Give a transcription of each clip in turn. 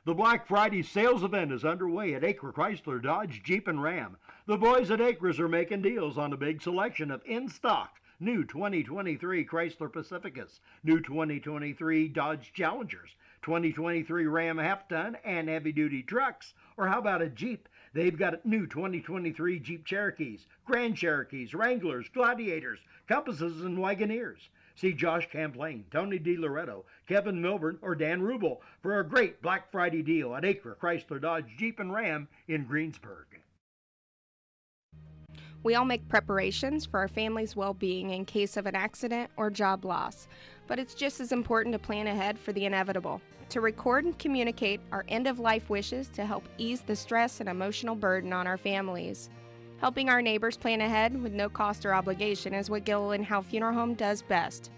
The Black Friday sales event is underway at Acre Chrysler, Dodge, Jeep, and Ram. The boys at Acres are making deals on a big selection of in-stock new 2023 Chrysler Pacificas, new 2023 Dodge Challengers, 2023 Ram half-ton and heavy-duty trucks. Or how about a Jeep? They've got new 2023 Jeep Cherokees, Grand Cherokees, Wranglers, Gladiators, Compasses, and Wagoneers. See Josh Camplain, Tony DiLoretto, Kevin Milburn, or Dan Rubel for a great Black Friday deal at Acre Chrysler, Dodge, Jeep, and Ram in Greensburg. We all make preparations for our family's well-being in case of an accident or job loss, but it's just as important to plan ahead for the inevitable, to record and communicate our end-of-life wishes to help ease the stress and emotional burden on our families. Helping our neighbors plan ahead with no cost or obligation is what Gilliland Howe Funeral Home does best.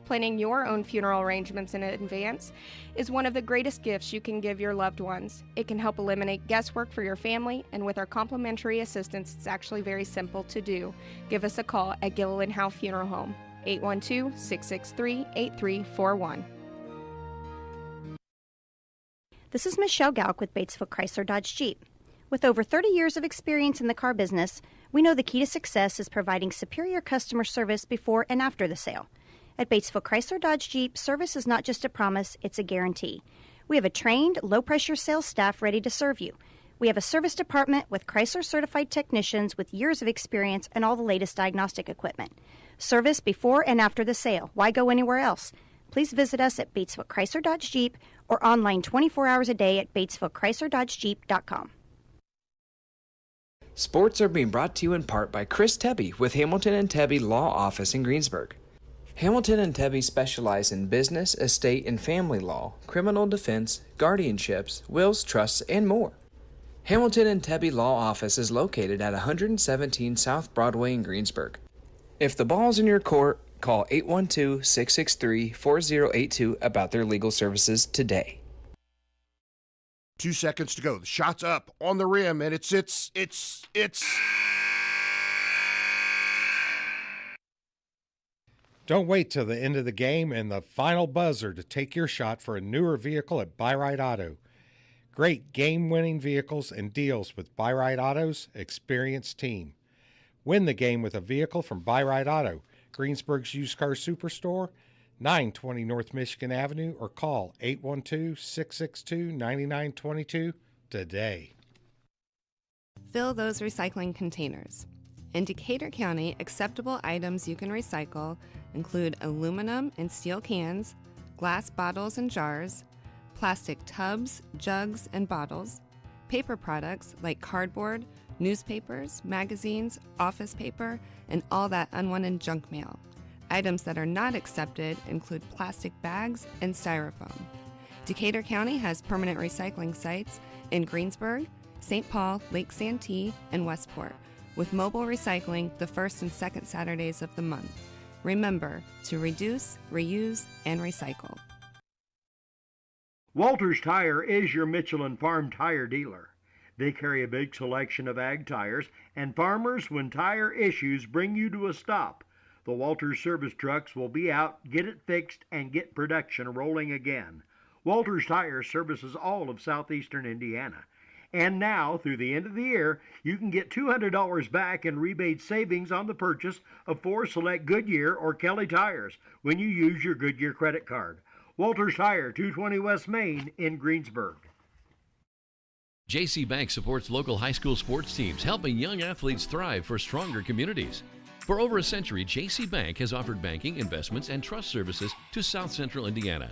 Planning your own funeral arrangements in advance is one of the greatest gifts you can give your loved ones. It can help eliminate guesswork for your family, and with our complimentary assistance, it's actually very simple to do. Give us a call at Gilliland Howe Funeral Home, 812-663-8341. This is Michelle Gauk with Batesville Chrysler Dodge Jeep. With over 30 years of experience in the car business, we know the key to success is providing superior customer service before and after the sale. At Batesville Chrysler Dodge Jeep, service is not just a promise, it's a guarantee. We have a trained, low-pressure sales staff ready to serve you. We have a service department with Chrysler-certified technicians with years of experience and all the latest diagnostic equipment. Service before and after the sale. Why go anywhere else? Please visit us at Batesville Chrysler Dodge Jeep or online 24 hours a day at BatesvilleChryslerDodgeJeep.com. Sports are being brought to you in part by Chris Tebby with Hamilton and Tebby Law Office in Greensburg. Hamilton and Tebby specialize in business, estate, and family law, criminal defense, guardianships, wills, trusts, and more. Hamilton and Tebby Law Office is located at 117 South Broadway in Greensburg. If the ball's in your court, call 812-663-4082 about their legal services today. 2 seconds to go. The shot's up on the rim, and it's. Don't wait till the end of the game and the final buzzer to take your shot for a newer vehicle at Buy Right Auto. Great game-winning vehicles and deals with Buy Right Auto's experienced team. Win the game with a vehicle from Buy Right Auto, Greensburg's used car superstore, 920 North Michigan Avenue, or call 812-662-9922 today. Fill those recycling containers. In Decatur County, acceptable items you can recycle include aluminum and steel cans, glass bottles and jars, plastic tubs, jugs, and bottles, paper products like cardboard, newspapers, magazines, office paper, and all that unwanted junk mail. Items that are not accepted include plastic bags and styrofoam. Decatur County has permanent recycling sites in Greensburg, St. Paul, Lake Santee, and Westport, with mobile recycling the first and second Saturdays of the month. Remember to reduce, reuse, and recycle. Walters Tire is your Michelin Farm tire dealer. They carry a big selection of ag tires, and farmers, when tire issues bring you to a stop, the Walters service trucks will be out, get it fixed, and get production rolling again. Walters Tire services all of southeastern Indiana. And now, through the end of the year, you can get $200 back in rebate savings on the purchase of 4 select Goodyear or Kelly tires when you use your Goodyear credit card. Walters Tire, 220 West Main in Greensburg. JC Bank supports local high school sports teams, helping young athletes thrive for stronger communities. For over a century, JC Bank has offered banking, investments, and trust services to South Central Indiana.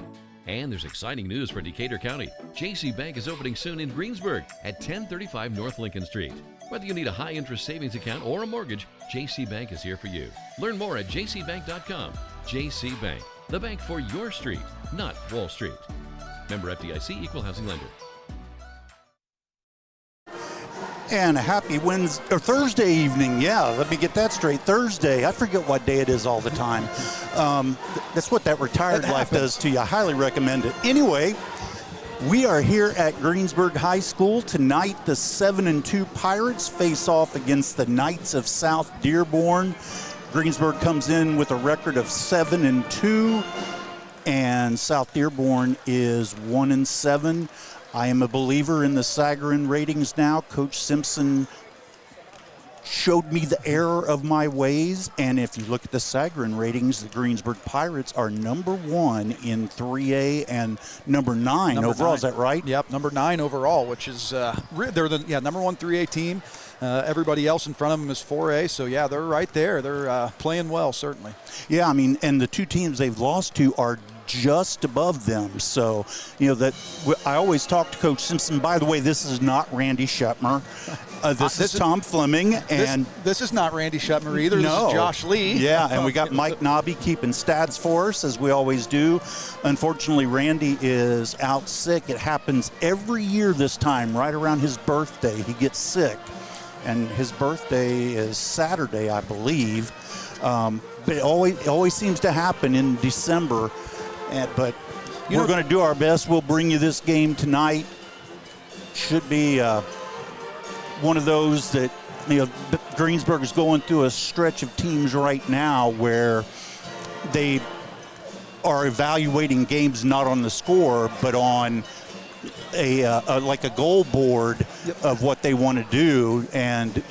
And there's exciting news for Decatur County. JC Bank is opening soon in Greensburg at 1035 North Lincoln Street. Whether you need a high-interest savings account or a mortgage, JC Bank is here for you. Learn more at jcbank.com. JC Bank, the bank for your street, not Wall Street. Member FDIC, Equal Housing Lender. And a happy Wednesday or Thursday evening. Yeah, let me get that straight. Thursday. I forget what day it is all the time. That's what that retired life does to you. I highly recommend it. Anyway, we are here at Greensburg High School tonight. The 7-2 Pirates face off against the Knights of South Dearborn. Greensburg comes in with a record of 7-2, and South Dearborn is 1-7. I am a believer in the Sagarin ratings now. Coach Simpson showed me the error of my ways, and if you look at the Sagarin ratings, the Greensburg Pirates are number 1 in 3A and number 9 overall. 9. Is that right? Yep, number 9 overall, which is they're the number 1 3A team. Everybody else in front of them is 4A, so yeah, they're right there. They're playing well, certainly. Yeah, I mean, and the 2 teams they've lost to are just above them. So, that I always talk to Coach Simpson. By the way, this is not Randy Shutmer. This is Tom Fleming. And this is not Randy Shutmer either. No. This is Josh Lee. Yeah, and we got Mike Nobby keeping stats for us, as we always do. Unfortunately, Randy is out sick. It happens every year this time, right around his birthday. He gets sick. And his birthday is Saturday, I believe. But it always seems to happen in December. But we're going to do our best. We'll bring you this game tonight. Should be one of those that, Greensburg is going through a stretch of teams right now where they are evaluating games not on the score, but on like a goal board of what they want to do. And,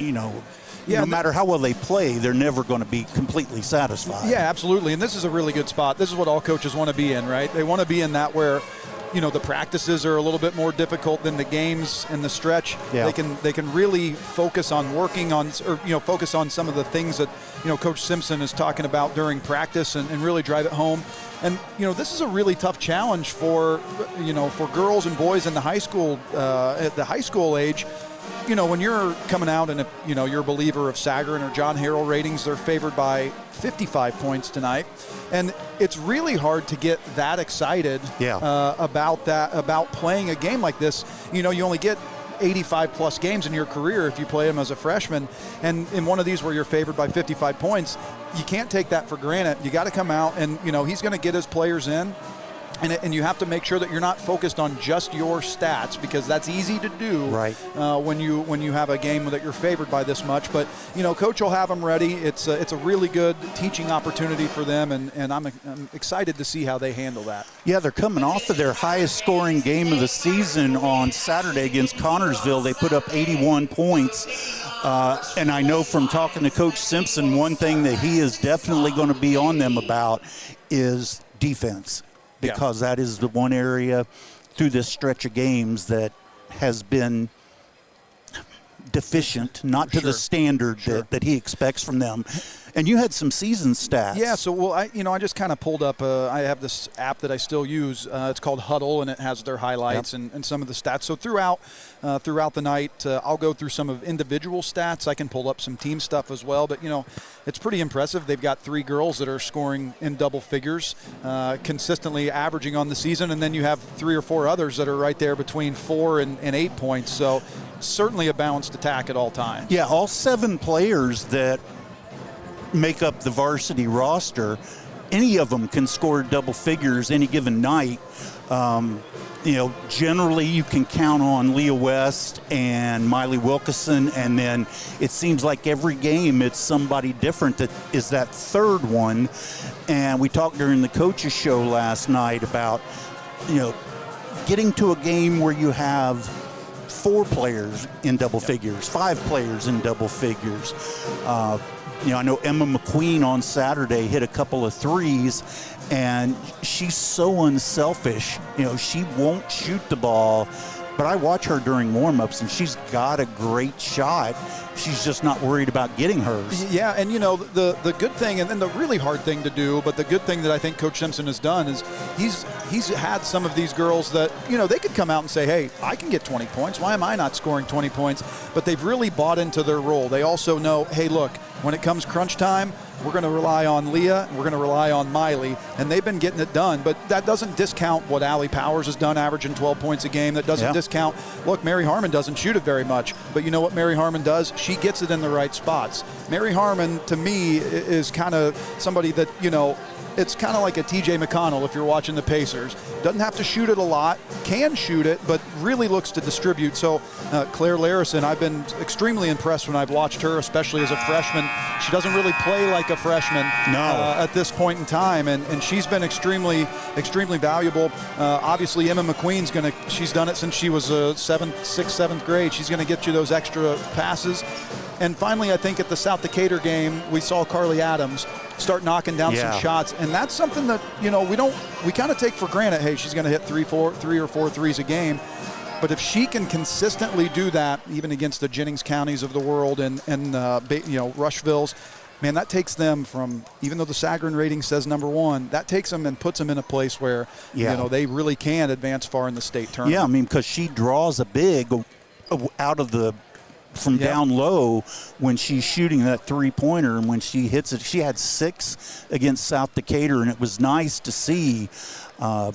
no matter how well they play, they're never going to be completely satisfied. Yeah, absolutely. And this is a really good spot. This is what all coaches want to be in, right? They want to be in that where, the practices are a little bit more difficult than the games in the stretch. Yeah. They can really focus on working on, or focus on some of the things that, Coach Simpson is talking about during practice and really drive it home. And, this is a really tough challenge for, for girls and boys in the high school, at the high school age. When you're coming out and, you're a believer of Sagarin or John Harrell ratings, they're favored by 55 points tonight. And it's really hard to get that excited about playing a game like this. You only get 85 plus games in your career if you play them as a freshman. And in one of these where you're favored by 55 points, you can't take that for granted. You got to come out and, he's going to get his players in. And you have to make sure that you're not focused on just your stats, because that's easy to do when you have a game that you're favored by this much. But coach will have them ready. It's a really good teaching opportunity for them, and I'm excited to see how they handle that. Yeah, they're coming off of their highest scoring game of the season on Saturday against Connorsville. They put up 81 points. And I know from talking to Coach Simpson, one thing that he is definitely going to be on them about is defense. Because that is the one area through this stretch of games that has been deficient, not to the standard that he expects from them. And you had some season stats. Yeah, so I just kind of pulled up. I have this app that I still use. It's called Huddle, and it has their highlights and some of the stats. So throughout the night, I'll go through some of individual stats. I can pull up some team stuff as well. But it's pretty impressive. They've got 3 girls that are scoring in double figures, consistently averaging on the season, and then you have 3 or 4 others that are right there between 4 and 8 points. So certainly a balanced attack at all times. Yeah, all 7 players that make up the varsity roster, any of them can score double figures any given night. Generally you can count on Leah West and Miley Wilkeson, and then it seems like every game it's somebody different that is that third one. And we talked during the coaches show last night about, getting to a game where you have 4 players in double figures, 5 players in double figures. I know Emma McQueen on Saturday hit a couple of threes, and she's so unselfish. She won't shoot the ball, but I watch her during warm-ups, and she's got a great shot. She's just not worried about getting hers. Yeah, and the good thing, and then the really hard thing to do, but the good thing that I think Coach Simpson has done is he's had some of these girls that, they could come out and say, hey, I can get 20 points. Why am I not scoring 20 points? But they've really bought into their role. They also know, hey, look, when it comes crunch time, we're going to rely on Leah, we're going to rely on Miley, and they've been getting it done. But that doesn't discount what Allie Powers has done, averaging 12 points a game. That doesn't discount, look, Mary Harmon doesn't shoot it very much, but you know what Mary Harmon does? She gets it in the right spots. Mary Harmon, to me, is kind of somebody that, it's kind of like a TJ McConnell if you're watching the Pacers. Doesn't have to shoot it a lot, can shoot it, but really looks to distribute. So Claire Larison, I've been extremely impressed when I've watched her, especially as a freshman. She doesn't really play like a freshman at this point in time, and she's been extremely valuable. Obviously, Emma McQueen's she's done it since she was 6th, 7th grade. She's going to get you those extra passes. And finally, I think at the South Decatur game, we saw Carly Adams start knocking down some shots, and that's something that we kind of take for granted. Hey, she's going to hit three or four threes a game. But if she can consistently do that, even against the Jennings counties of the world and Rushvilles, man, that takes them from, even though the Sagarin rating says number 1, that takes them and puts them in a place where they really can advance far in the state tournament. Yeah, I mean, because she draws a big out of from down low when she's shooting that three-pointer, and when she hits it, she had 6 against South Decatur, and it was nice to see. I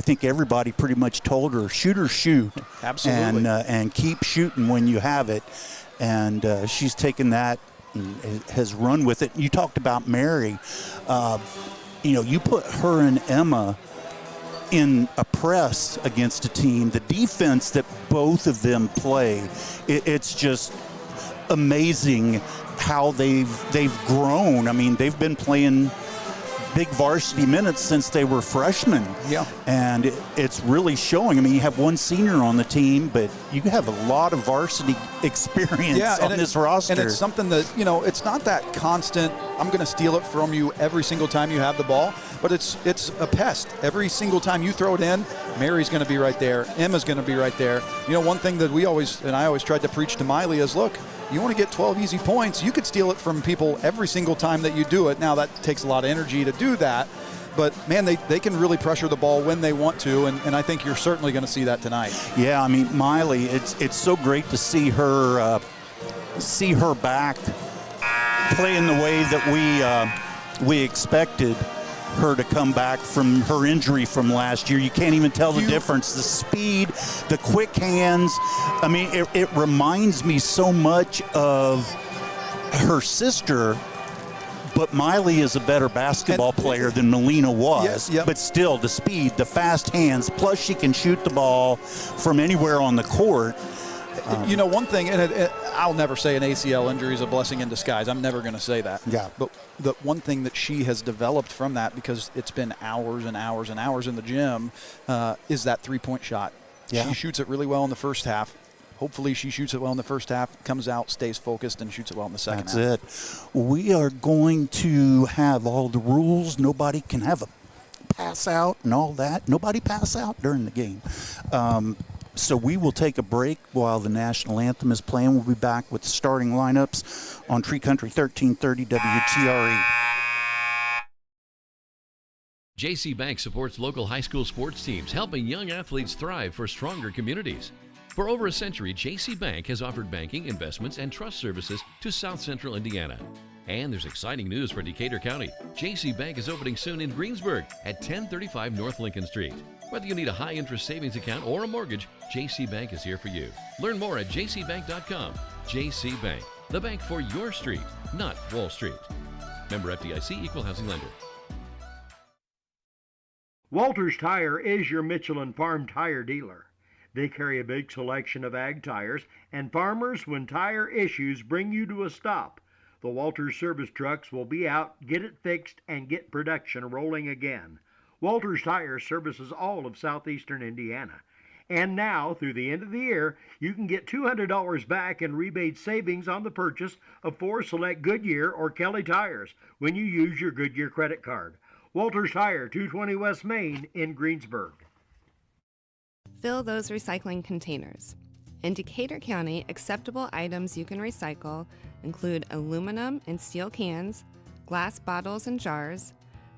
think everybody pretty much told her, shoot. Absolutely. And keep shooting when you have it. And she's taken that and has run with it. You talked about Mary. You put her and Emma in a press against a team, the defense that both of them play, it's just amazing how they've grown. I mean, they've been playing big varsity minutes since they were freshmen. Yeah. And it's really showing. I mean, you have one senior on the team, but you have a lot of varsity experience on this roster. And it's something that, it's not that constant, I'm going to steal it from you every single time you have the ball, but it's a pest. Every single time you throw it in, Mary's going to be right there. Emma's going to be right there. One thing that I always tried to preach to Miley is, look, you want to get 12 easy points, you could steal it from people every single time that you do it. Now, that takes a lot of energy to do that, but, man, they can really pressure the ball when they want to, and I think you're certainly going to see that tonight. Yeah, I mean, Miley, it's so great to see her back playing the way that we expected her to come back from her injury from last year. You can't even tell the difference. The speed, the quick hands. I mean, it reminds me so much of her sister, but Miley is a better basketball player than Melina was. But still, the speed, the fast hands, plus she can shoot the ball from anywhere on the court. One thing, and I'll never say an ACL injury is a blessing in disguise. I'm never going to say that. Yeah. But the one thing that she has developed from that, because it's been hours and hours and hours in the gym, is that three-point shot. Yeah. She shoots it really well in the first half. Hopefully she shoots it well in the first half, comes out, stays focused, and shoots it well in the second half. That's it. We are going to have all the rules. Nobody can have a pass out and all that. Nobody pass out during the game. So we will take a break while the national anthem is playing. We'll be back with starting lineups on Tree Country 1330 WTRE. JC Bank supports local high school sports teams, helping young athletes thrive for stronger communities. For over a century, JC Bank has offered banking, investments, and trust services to South Central Indiana. And there's exciting news for Decatur County. JC Bank is opening soon in Greensburg at 1035 North Lincoln Street. Whether you need a high-interest savings account or a mortgage, JC Bank is here for you. Learn more at jcbank.com. JC Bank, the bank for your street, not Wall Street. Member FDIC, Equal Housing Lender. Walters Tire is your Michelin Farm tire dealer. They carry a big selection of ag tires, and farmers, when tire issues bring you to a stop, the Walters service trucks will be out, get it fixed, and get production rolling again. Walters Tire services all of southeastern Indiana. And now, through the end of the year, you can get $200 back in rebate savings on the purchase of 4 select Goodyear or Kelly tires when you use your Goodyear credit card. Walters Tire, 220 West Main in Greensburg. Fill those recycling containers. In Decatur County, acceptable items you can recycle include aluminum and steel cans, glass bottles and jars,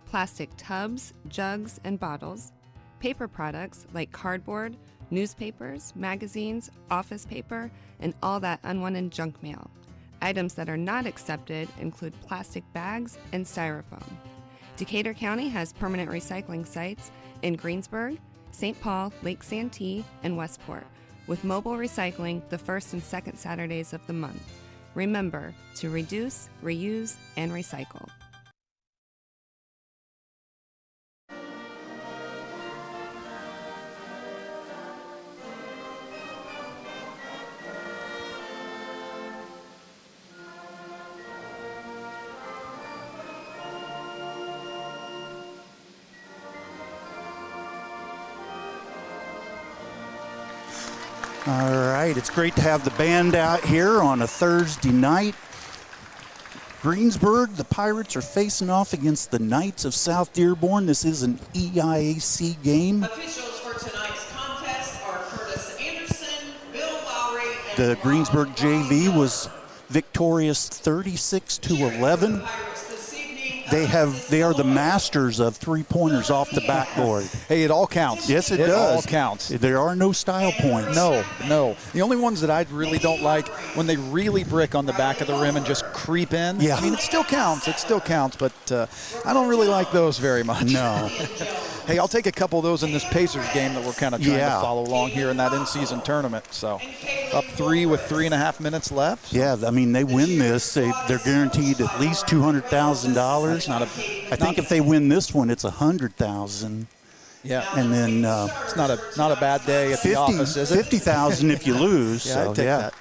plastic tubs, jugs, and bottles, paper products like cardboard, newspapers, magazines, office paper, and all that unwanted junk mail. Items that are not accepted include plastic bags and styrofoam. Decatur County has permanent recycling sites in Greensburg, St. Paul, Lake Santee, and Westport, with mobile recycling the first and second Saturdays of the month. Remember to reduce, reuse, and recycle. All right, it's great to have the band out here on a Thursday night. Greensburg, the Pirates are facing off against the Knights of South Dearborn. This is an EIAC game. Officials for tonight's contest are Curtis Anderson, Bill Lowry, and The Greensburg JV was victorious 36-11. They are the masters of three-pointers off the backboard. Hey, it all counts. Yes, it does. It all counts. There are no style points. No. The only ones that I really don't like when they really brick on the back of the rim and just creep in. Yeah. I mean, it still counts, but I don't really like those very much. No. Hey, I'll take a couple of those in this Pacers game that we're kind of trying to follow along here in that in-season tournament. So up 3 with 3.5 minutes left. Yeah, I mean, they win this. They're guaranteed at least $200,000. I think if they win this one, it's $100,000. Yeah. And then it's not a bad day at the office, is it? $50,000 if you lose. Yeah, I'd take that.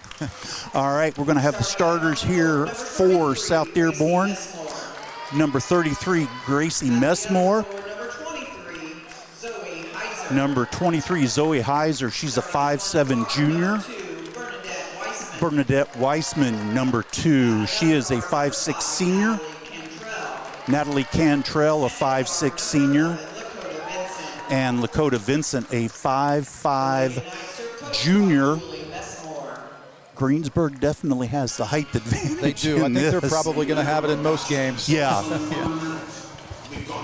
All right, we're going to have the starters here for South Dearborn. Number 33, Gracie Messmore. Number 23, Zoe Heiser. She's a 5'7" junior. Bernadette Weissman, number 2. She is a 5'6" senior. Natalie Cantrell, a 5'6" senior. And Lakota Vincent, a 5'5" junior. Greensburg definitely has the height advantage. They do. I think they're probably going to have it in most games. Yeah.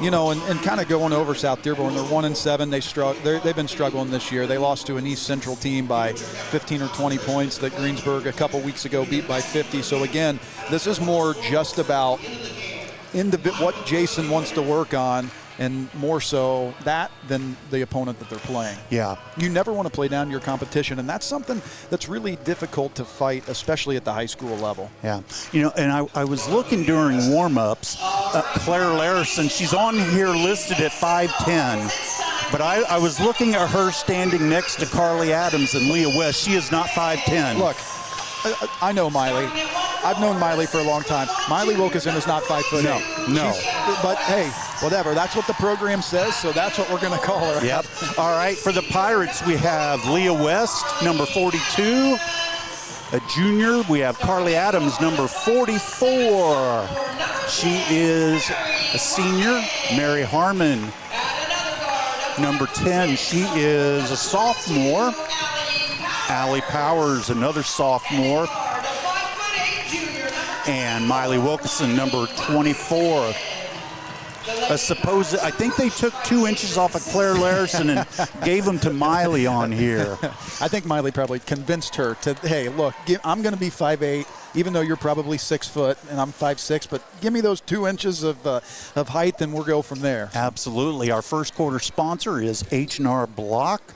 You know, and kind of going over South Dearborn, they're 1-7. They've been struggling this year. They lost to an East Central team by 15 or 20 points that Greensburg a couple weeks ago beat by 50. So again, this is more just about what Jason wants to work on, and more so that than the opponent that they're playing. Yeah. You never want to play down your competition, and that's something that's really difficult to fight, especially at the high school level. Yeah. You know, and I was looking during warm-ups, Claire Larison, she's on here listed at 5'10", but I was looking at her standing next to Carly Adams and Leah West. She is not 5'10". Look, I know Miley. I've known Miley for a long time. Miley Wilkinson is not 5'8". No. But hey, whatever. That's what the program says, so that's what we're going to call her. Yep. All right, for the Pirates, we have Leah West, number 42, a junior. We have Carly Adams, number 44. She is a senior. Mary Harmon, number 10. She is a sophomore. Allie Powers, another sophomore. And Miley Wilkinson, number 24. I think they took 2 inches off of Claire Larison and gave them to Miley on here. I think Miley probably convinced her to, hey, look, I'm going to be 5'8", even though you're probably 6 foot and I'm 5'6", but give me those 2 inches of height and we'll go from there. Absolutely. Our first quarter sponsor is H&R Block.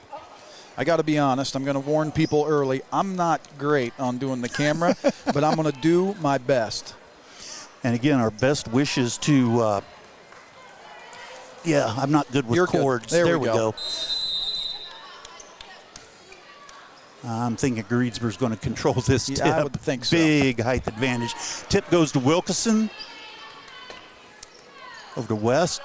I got to be honest, I'm going to warn people early. I'm not great on doing the camera, but I'm going to do my best. And again, our best wishes to, I'm not good with cords. Good. There we go. I'm thinking Greensburg's going to control this tip. I would think so. Big height advantage. Tip goes to Wilkinson. Over to West.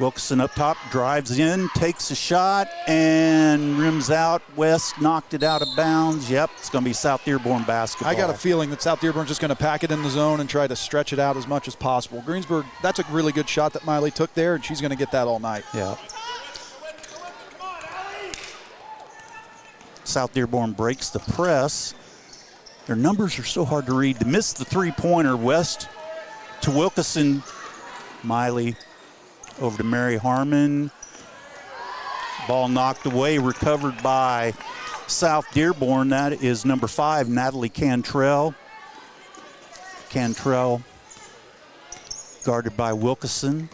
Wilkinson up top, drives in, takes a shot, and rims out. West knocked it out of bounds. Yep, it's going to be South Dearborn basketball. I got a feeling that South Dearborn's just going to pack it in the zone and try to stretch it out as much as possible. Greensburg, that's a really good shot that Miley took there, and she's going to get that all night. Yeah. South Dearborn breaks the press. Their numbers are so hard to read. They missed the three-pointer. West to Wilkinson. Miley over to Mary Harmon. Ball knocked away, recovered by South Dearborn. That is number 5, Natalie Cantrell. Cantrell guarded by Wilkinson.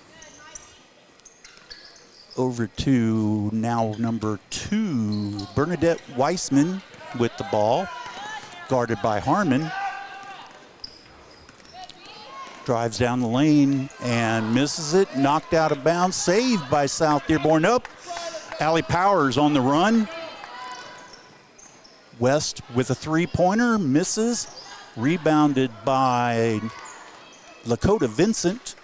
Over to now number 2, Bernadette Weissman with the ball, guarded by Harmon. Drives down the lane and misses it, knocked out of bounds, saved by South Dearborn. Up, Allie Powers on the run. West with a three-pointer, misses, rebounded by Lakota Vincent.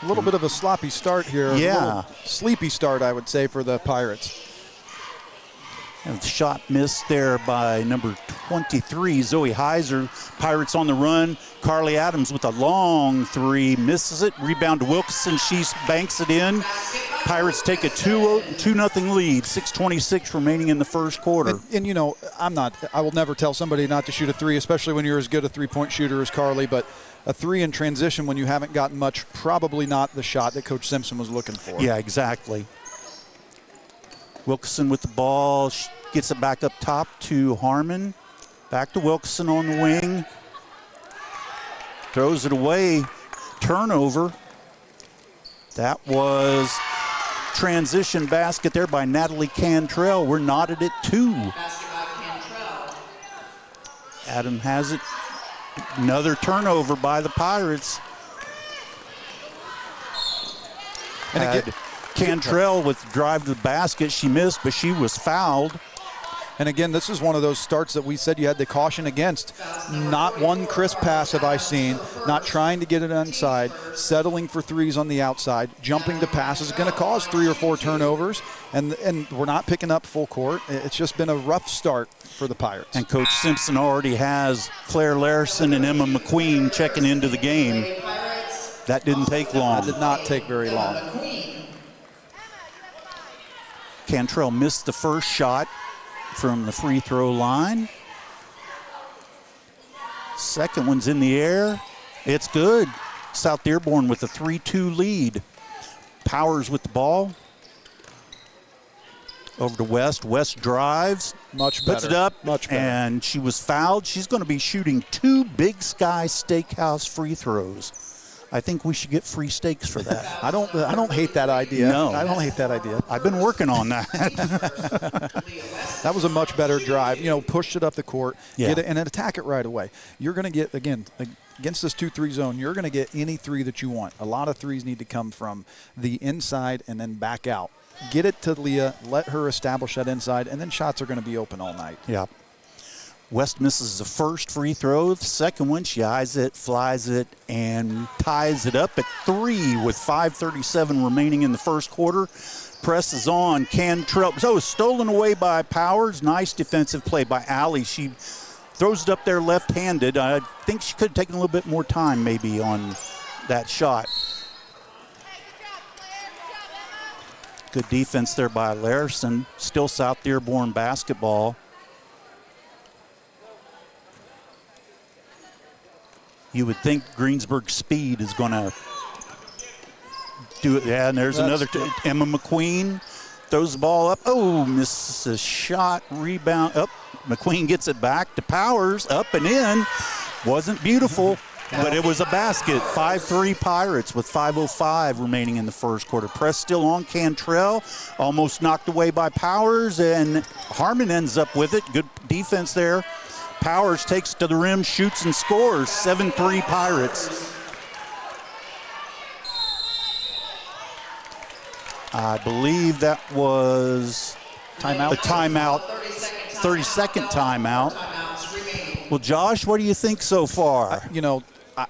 A little bit of a sloppy start here. Yeah. A little sleepy start, I would say, for the Pirates. And the shot missed there by number 23, Zoe Heiser. Pirates on the run. Carly Adams with a long three, misses it. Rebound to Wilkinson. She banks it in. Pirates take a 2-0 lead. 6:26 remaining in the first quarter. And you know, I will never tell somebody not to shoot a three, especially when you're as good a three-point shooter as Carly, but a three in transition when you haven't gotten much, probably not the shot that Coach Simpson was looking for. Yeah, exactly. Wilkinson with the ball, gets it back up top to Harmon. Back to Wilkinson on the wing. Throws it away. Turnover. That was transition basket there by Natalie Cantrell. We're knotted at 2. Adam has it. Another turnover by the Pirates. And again, Cantrell with drive to the basket. She missed, but she was fouled. And again, this is one of those starts that we said you had to caution against. Not one crisp pass have I seen. Not trying to get it inside. Settling for threes on the outside. Jumping to passes is going to cause 3 or 4 turnovers. And we're not picking up full court. It's just been a rough start for the Pirates. And Coach Simpson already has Claire Larison and Emma McQueen checking into the game. That didn't take long. That did not take very long. Cantrell missed the first shot from the free throw line. Second one's in the air. It's good. South Dearborn with a 3-2 lead. Powers with the ball. Over to West. West drives. Much better. Puts it up. Much better. And she was fouled. She's going to be shooting 2 Big Sky Steakhouse free throws. I think we should get free steaks for that. I don't hate that idea. No. I don't hate that idea. I've been working on that. That was a much better drive. You know, pushed it up the court, Yeah. get it, and then attack it right away. You're going to get, again, against this 2-3 zone, you're going to get any three that you want. A lot of threes need to come from the inside and then back out. Get it to Leah, let her establish that inside, and then shots are going to be open all night. Yeah. West misses the first free throw. The second one, she eyes it, flies it, and ties it up at 3 with 5:37 remaining in the first quarter. Presses on. Cantrell. So stolen away by Powers. Nice defensive play by Allie. She throws it up there left-handed. I think she could have taken a little bit more time maybe on that shot. Good defense there by Larison. Still South Dearborn basketball. You would think Greensburg's speed is going to do it. Yeah, and there's another. Emma McQueen throws the ball up. Oh, misses a shot. Rebound. Up. McQueen gets it back to Powers. Up and in. Wasn't beautiful, but it was a basket. 5-3 Pirates with 5:05 remaining in the first quarter. Press still on. Cantrell almost knocked away by Powers, and Harmon ends up with it. Good defense there. Powers takes it to the rim, shoots and scores. 7-3 Pirates. I believe that was Timeout. a timeout, 30-second timeout. Well, Josh, what do you think so far? You know,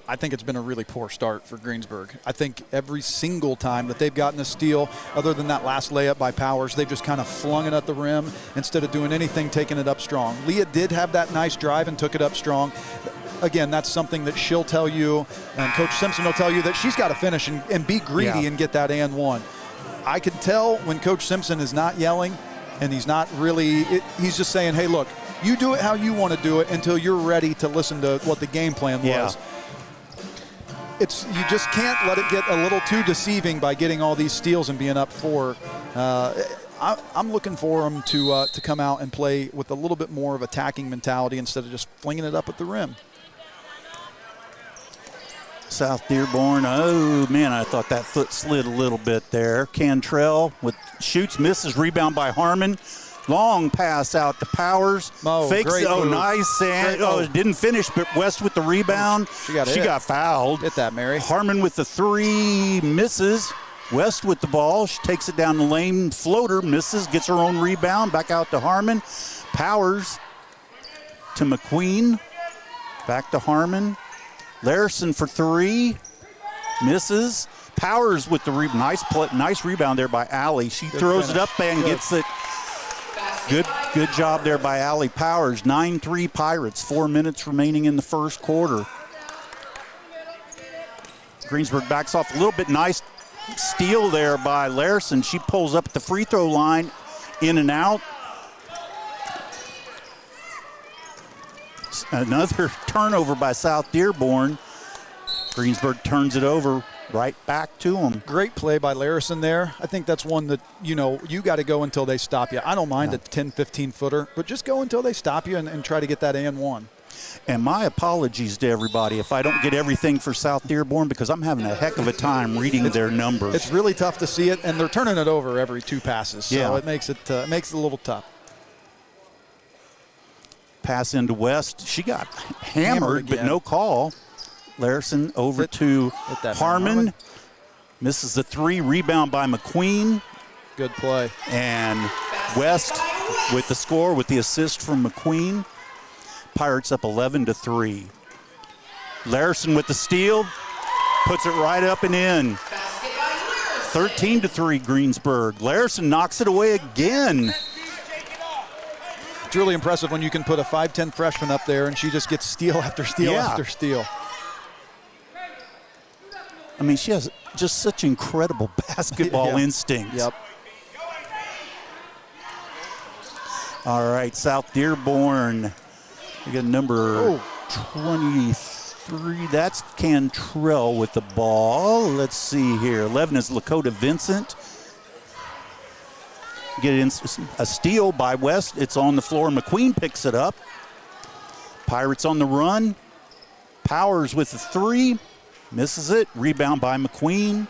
I think it's been a really poor start for Greensburg. I think every single time that they've gotten a steal, other than that last layup by Powers, they've just kind of flung it at the rim instead of doing anything, taking it up strong. Leah did have that nice drive and took it up strong. Again, that's something that she'll tell you, and Coach Simpson will tell you that she's got to finish and be greedy and get that and one. I can tell when Coach Simpson is not yelling and he's not really, he's just saying, hey, look, you do it how you want to do it until you're ready to listen to what the game plan was. You just can't let it get a little too deceiving by getting all these steals and being up 4. I'm looking for them to come out and play with a little bit more of attacking mentality instead of just flinging it up at the rim. South Dearborn, oh man, I thought that foot slid a little bit there. Cantrell with shoots, misses, rebound by Harmon. Long pass out to Powers. Fakes it. Oh, nice. And it didn't finish, but West with the rebound. She got fouled. Hit that, Mary. Harmon with the 3, misses. West with the ball. She takes it down the lane. Floater, misses, gets her own rebound. Back out to Harmon. Powers to McQueen. Back to Harmon. Larison for 3. Misses. Powers with the nice rebound there by Allie. She throws it up and gets it Good job there by Allie Powers. 9-3 Pirates, 4 minutes remaining in the first quarter. Greensburg backs off a little bit. Nice steal there by Larson. She pulls up at the free throw line, in and out. Another turnover by South Dearborn. Greensburg turns it over right back to them. Great play by Larson there. I think that's one that, you got to go until they stop you. I don't mind a 10, 15-footer, but just go until they stop you and try to get that and one. And my apologies to everybody if I don't get everything for South Dearborn, because I'm having a heck of a time reading their numbers. It's really tough to see it, and they're turning it over every 2 passes, so it makes it a little tough. Pass into West. She got hammered but no call. Larson over to Harmon. Misses the 3. Rebound by McQueen. Good play. And West with the score with the assist from McQueen. Pirates up 11-3. Larson with the steal. Puts it right up and in. 13-3 Greensburg. Larson knocks it away again. It's really impressive when you can put a 5'10" freshman up there and she just gets steal after steal after steal. I mean, she has just such incredible basketball instincts. Yep. All right, South Dearborn. We got number 23. That's Cantrell with the ball. Let's see here. 11 is Lakota Vincent. Get in a steal by West. It's on the floor. McQueen picks it up. Pirates on the run. Powers with the 3. Misses it. Rebound by McQueen.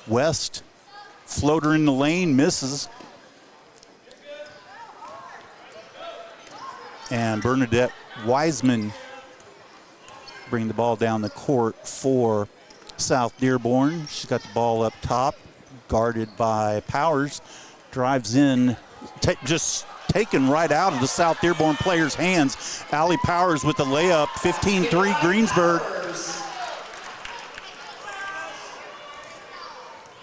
West. Floater in the lane. Misses. And Bernadette Wiseman bring the ball down the court for South Dearborn. She's got the ball up top, guarded by Powers. Drives in, just taken right out of the South Dearborn player's hands. Allie Powers with the layup, 15-3 Greensburg.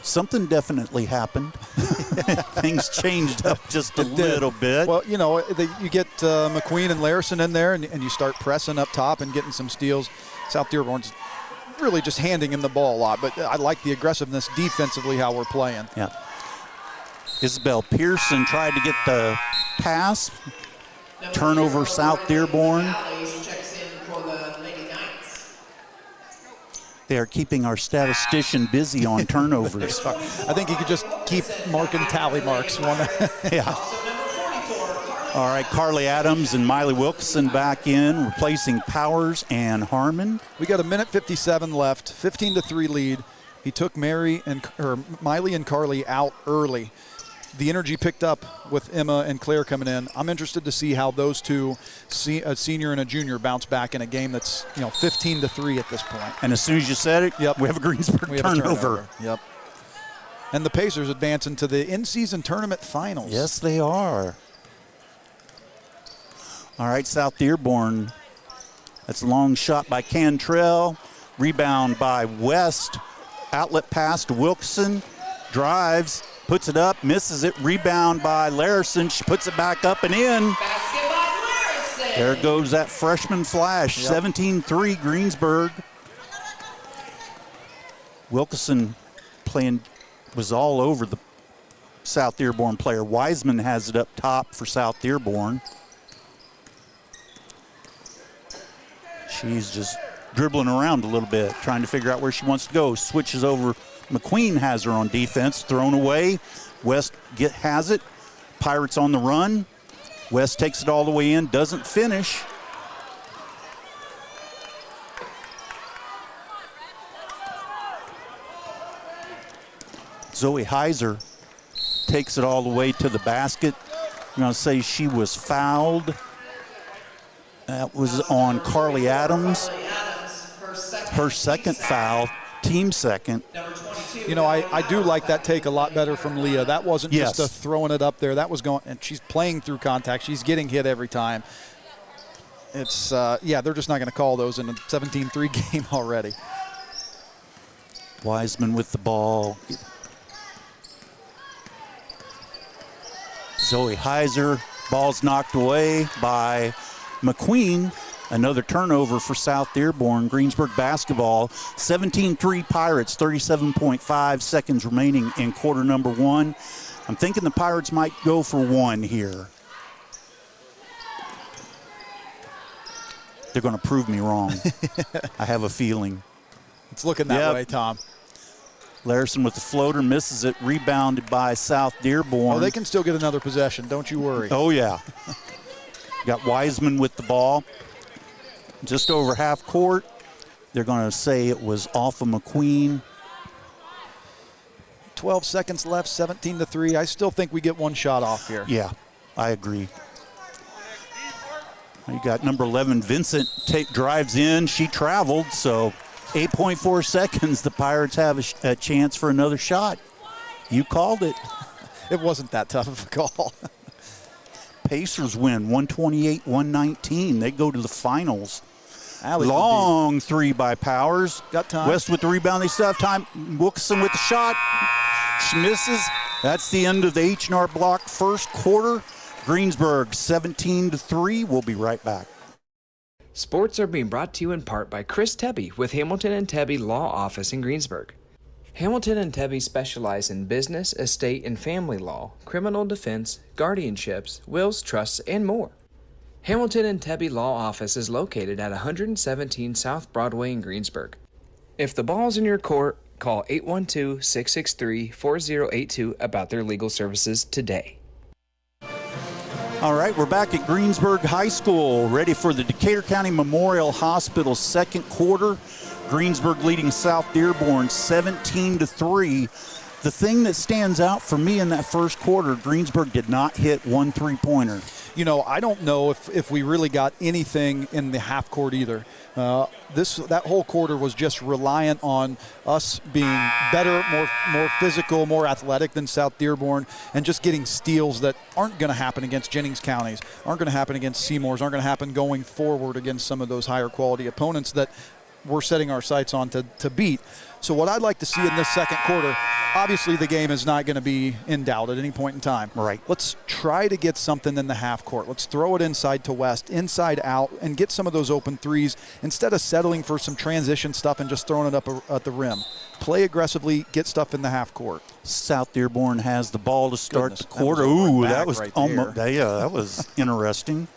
Something definitely happened. Things changed up just a little bit. Well, you get McQueen and Larson in there, and you start pressing up top and getting some steals. South Dearborn's really just handing him the ball a lot, but I like the aggressiveness defensively, how we're playing. Yeah. Isabel Pearson tried to get the pass. Turnover, South Dearborn. They are keeping our statistician busy on turnovers. I think he could just keep marking tally marks. Yeah. All right, Carly Adams and Miley Wilkinson back in, replacing Powers and Harmon. We got 1:57 left, 15-3 lead. He took Miley and Carly out early. The energy picked up with Emma and Claire coming in. I'm interested to see how those two, a senior and a junior, bounce back in a game that's 15-3 at this point. And as soon as you said it, we have a Greensburg turnover. Yep. And the Pacers advance into the in-season tournament finals. Yes, they are. All right, South Dearborn. That's a long shot by Cantrell. Rebound by West. Outlet pass to Wilkinson. Drives. Puts it up, misses it. Rebound by Larson. She puts it back up and in. There goes that freshman flash. 17-3 Greensburg. Wilkinson was all over the South Dearborn player. Wiseman has it up top for South Dearborn. She's just dribbling around a little bit, trying to figure out where she wants to go. Switches over. McQueen has her on defense, thrown away. West has it. Pirates on the run. West takes it all the way in, doesn't finish. Zoe Heiser takes it all the way to the basket. I'm going to say she was fouled. That was on Carly Adams. Her second foul, team second. I do like that take a lot better from Leah. That wasn't just a throwing it up there. That was going, and she's playing through contact. She's getting hit every time. It's, they're just not going to call those in a 17-3 game already. Wiseman with the ball. Zoe Heiser. Ball's knocked away by McQueen. Another turnover for South Dearborn. Greensburg basketball. 17-3 Pirates, 37.5 seconds remaining in quarter number 1. I'm thinking the Pirates might go for 1 here. They're going to prove me wrong. I have a feeling. It's looking that way, Tom. Larson with the floater, misses it, rebounded by South Dearborn. Oh, they can still get another possession, don't you worry. Oh, yeah. Got Wiseman with the ball. Just over half court. They're going to say it was off of McQueen. 12 seconds left, 17-3. I still think we get 1 shot off here. Yeah, I agree. You got number 11, Vincent, drives in. She traveled, so 8.4 seconds. The Pirates have a chance for another shot. You called it. It wasn't that tough of a call. Pacers win 128-119. They go to the finals. Alley Long 3 by Powers. Got time. West with the rebound. They still have time. Wilkerson with the shot. She misses. That's the end of the H&R Block first quarter. Greensburg 17-3. We'll be right back. Sports are being brought to you in part by Chris Tebby with Hamilton and Tebby Law Office in Greensburg. Hamilton and Tebby specialize in business, estate, and family law, criminal defense, guardianships, wills, trusts, and more. Hamilton and Tebby Law Office is located at 117 South Broadway in Greensburg. If the ball's in your court, call 812-663-4082 about their legal services today. All right, we're back at Greensburg High School, ready for the Decatur County Memorial Hospital second quarter. Greensburg leading South Dearborn 17-3. The thing that stands out for me in that first quarter, Greensburg did not hit 1 3-pointer. You know, I don't know if we really got anything in the half court either. That whole quarter was just reliant on us being better, more physical, more athletic than South Dearborn, and just getting steals that aren't going to happen against Jennings counties, aren't going to happen against Seymour's, aren't going to happen going forward against some of those higher quality opponents that we're setting our sights on to beat. So what I'd like to see in this second quarter, obviously the game is not going to be in doubt at any point in time. Right. Let's try to get something in the half court. Let's throw it inside to West, inside out, and get some of those open threes instead of settling for some transition stuff and just throwing it up at the rim. Play aggressively, get stuff in the half court. South Dearborn has the ball to start the quarter. That was almost, yeah, that was interesting.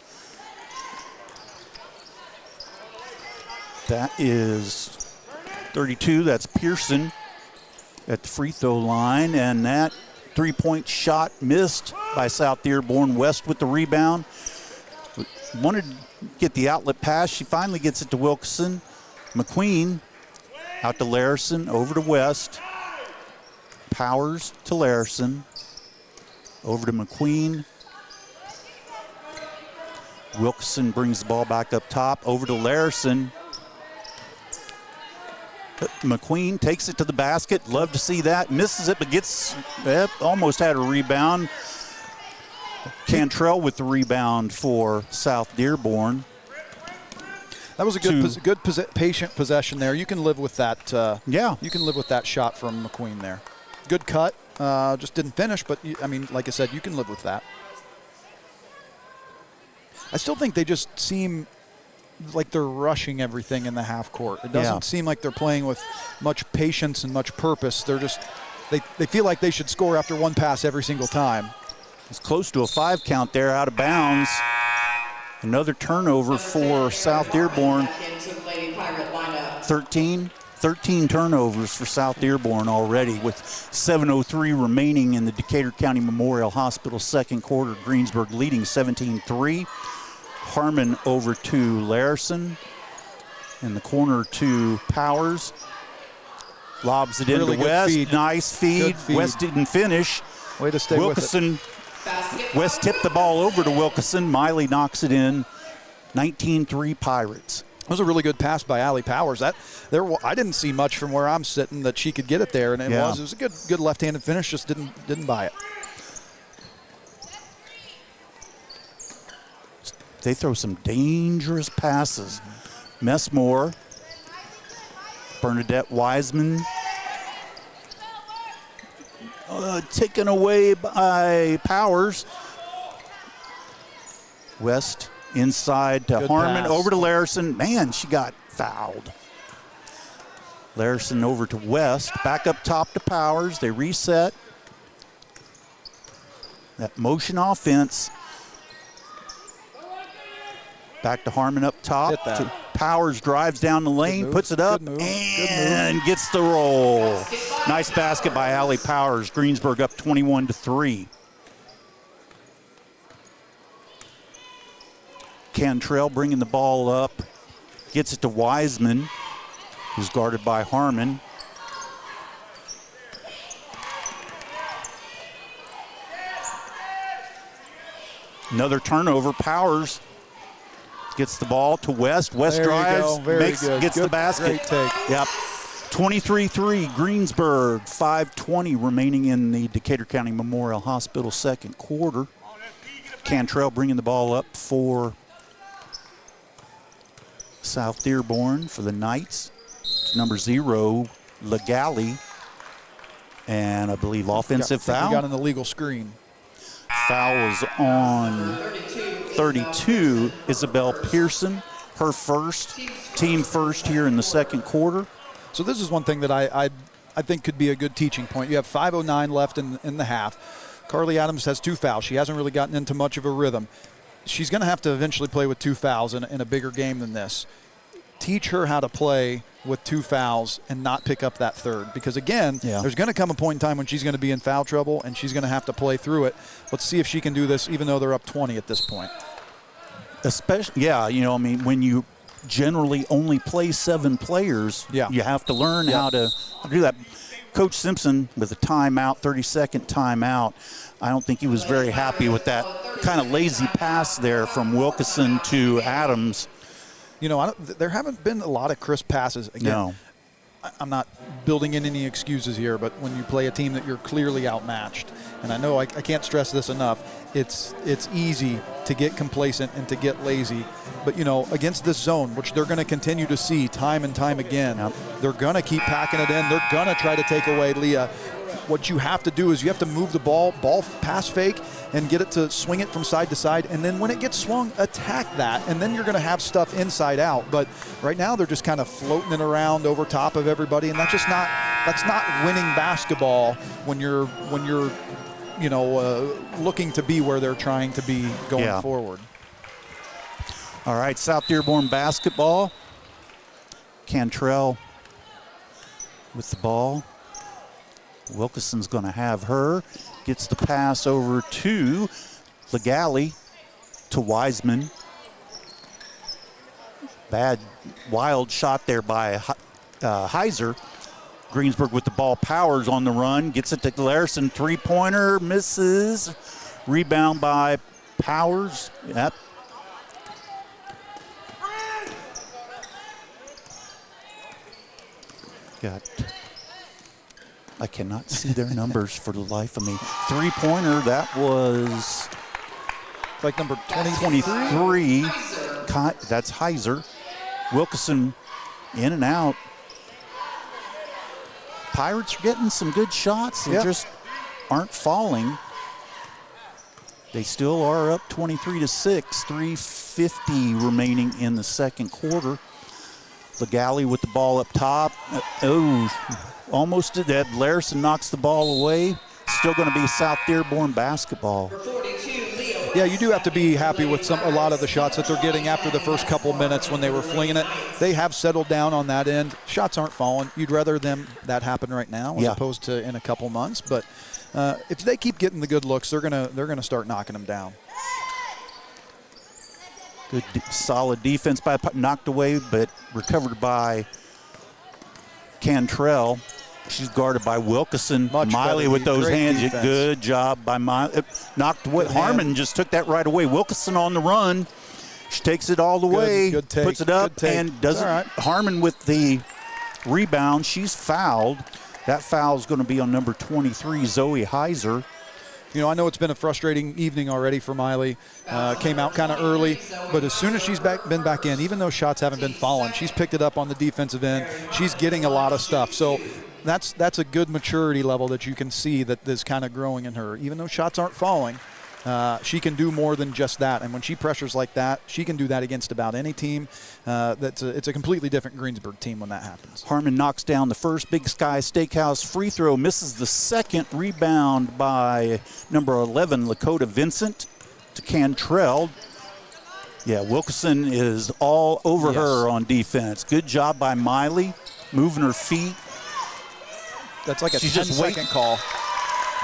That is 32. That's Pearson at the free throw line, and that three-point shot missed by South Dearborn. West with the rebound. Wanted to get the outlet pass. She finally gets it to Wilkerson. McQueen out to Larson, over to West. Powers to Larson. Over to McQueen. Wilkerson brings the ball back up top. Over to Larson. McQueen takes it to the basket. Love to see that. Misses it, but gets almost had a rebound. Cantrell with the rebound for South Dearborn. That was a good patient possession there. You can live with that. Yeah. You can live with that shot from McQueen there. Good cut. Just didn't finish, but, I mean, like I said, you can live with that. I still think they just seem like they're rushing everything in the half court. It doesn't seem like they're playing with much patience and much purpose. They're just, they feel like they should score after one pass every single time. It's close to a 5 count there, out of bounds. Another turnover for South Dearborn. 13 turnovers for South Dearborn already, with 7:03 remaining in the Decatur County Memorial Hospital second quarter. Greensburg leading 17-3. Harmon over to Larson. In the corner to Powers. Lobs it into West. Feed. Nice feed. West didn't finish. Way to stay Wilkerson. with it. West tipped the ball over to Wilkerson. Miley knocks it in. 19-3 Pirates. It was a really good pass by Allie Powers. I didn't see much from where I'm sitting that she could get it there, and it was a good left-handed finish. Just didn't buy it. They throw some dangerous passes. Messmore, Bernadette Wiseman, taken away by Powers. West inside to Good Harmon, pass. over to Larison. Man, she got fouled. Larison over to West, back up top to Powers. They reset. That motion offense. Back to Harmon up top. Hit that. To Powers drives down the lane, move. puts it up, Good move. and gets the roll. Nice basket by Allie Powers. Greensburg up 21-3. Cantrell bringing the ball up. Gets it to Wiseman, who's guarded by Harmon. Another turnover. Powers gets the ball to West. West There you drives, go. Very good. gets the Good, basket. great take. Yep. 23-3 Greensburg. 5:20 remaining in the Decatur County Memorial Hospital second quarter. Cantrell bringing the ball up for South Dearborn for the Knights. It's number 0, Legali. And I believe offensive foul. We got an illegal screen. Foul was on 32, Isabel Pearson. Her first, team first here in the second quarter. So this is one thing that I think could be a good teaching point. You have 5:09 left in the half. Carly Adams has 2 fouls. She hasn't really gotten into much of a rhythm. She's going to have to eventually play with 2 fouls in a bigger game than this. Teach her how to play with 2 fouls and not pick up that third. Because, again, there's going to come a point in time when she's going to be in foul trouble and she's going to have to play through it. Let's see if she can do this even though they're up 20 at this point. Especially, when you generally only play 7 players, you have to learn how to do that. Coach Simpson with a timeout, 30-second timeout. I don't think he was very happy with that kind of lazy pass there from Wilkeson to Adams. There haven't been a lot of crisp passes. Again, No. I'm not building in any excuses here, but when you play a team that you're clearly outmatched, and I know I can't stress this enough, it's easy to get complacent and to get lazy. But, against this zone, which they're going to continue to see time and time again, they're going to keep packing it in. They're going to try to take away Leah. What you have to do is you have to move the ball pass fake, and get it to swing it from side to side. And then when it gets swung, attack that. And then you're going to have stuff inside out. But right now they're just kind of floating it around over top of everybody. And that's not winning basketball when you're looking to be where they're trying to be going forward. All right, South Dearborn basketball. Cantrell with the ball. Wilkeson's going to have her. Gets the pass over to Legali to Wiseman. Bad, wild shot there by Heiser. Greensburg with the ball. Powers on the run. Gets it to Larison. Three-pointer. Misses. Rebound by Powers. Yep. I cannot see their numbers for the life of me. Three-pointer, that was like number 23. That's Heiser. Wilkeson in and out. Pirates are getting some good shots. They just aren't falling. They still are up 23-6. 3:50 remaining in the second quarter. Legali with the ball up top. Almost did that. Larison knocks the ball away. Still going to be South Dearborn basketball. Yeah, you do have to be happy with a lot of the shots that they're getting after the first couple minutes when they were flinging it. They have settled down on that end. Shots aren't falling. You'd rather that happen right now as opposed to in a couple months. But if they keep getting the good looks, they're gonna start knocking them down. Good, solid defense knocked away, but recovered by Cantrell. She's guarded by Wilkeson. Miley with those hands. Defense. Good job by Miley. Knocked away. Harmon just took that right away. Wilkeson on the run. She takes it all the way. Good take. Puts it up and does it. Right. Harmon with the rebound. She's fouled. That foul is going to be on number 23, Zoe Heiser. I know it's been a frustrating evening already for Miley. Came out kind of early, but as soon as she's been back in, even though shots haven't been falling, she's picked it up on the defensive end. She's getting a lot of stuff. So that's a good maturity level that you can see that is kind of growing in her. Even though shots aren't falling, She can do more than just that. And when she pressures like that, she can do that against about any team. It's a completely different Greensburg team when that happens. Harmon knocks down the first Big Sky Steakhouse free throw, misses the second. Rebound by number 11, Lakota Vincent to Cantrell. Yeah, Wilkerson is all over her on defense. Good job by Miley, moving her feet. That's like a 10-second call.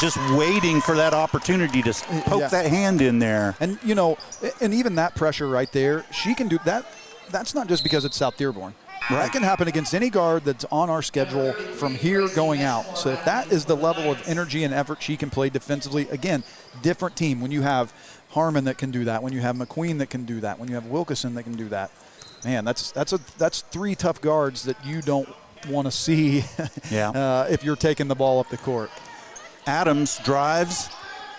Just waiting for that opportunity to poke that hand in there. And, and even that pressure right there, she can do that. That's not just because it's South Dearborn. Right. That can happen against any guard that's on our schedule from here going out. So if that is the level of energy and effort she can play defensively, again, different team. When you have Harmon that can do that, when you have McQueen that can do that, when you have Wilkerson that can do that, man, that's 3 tough guards that you don't want to see if you're taking the ball up the court. Adams drives,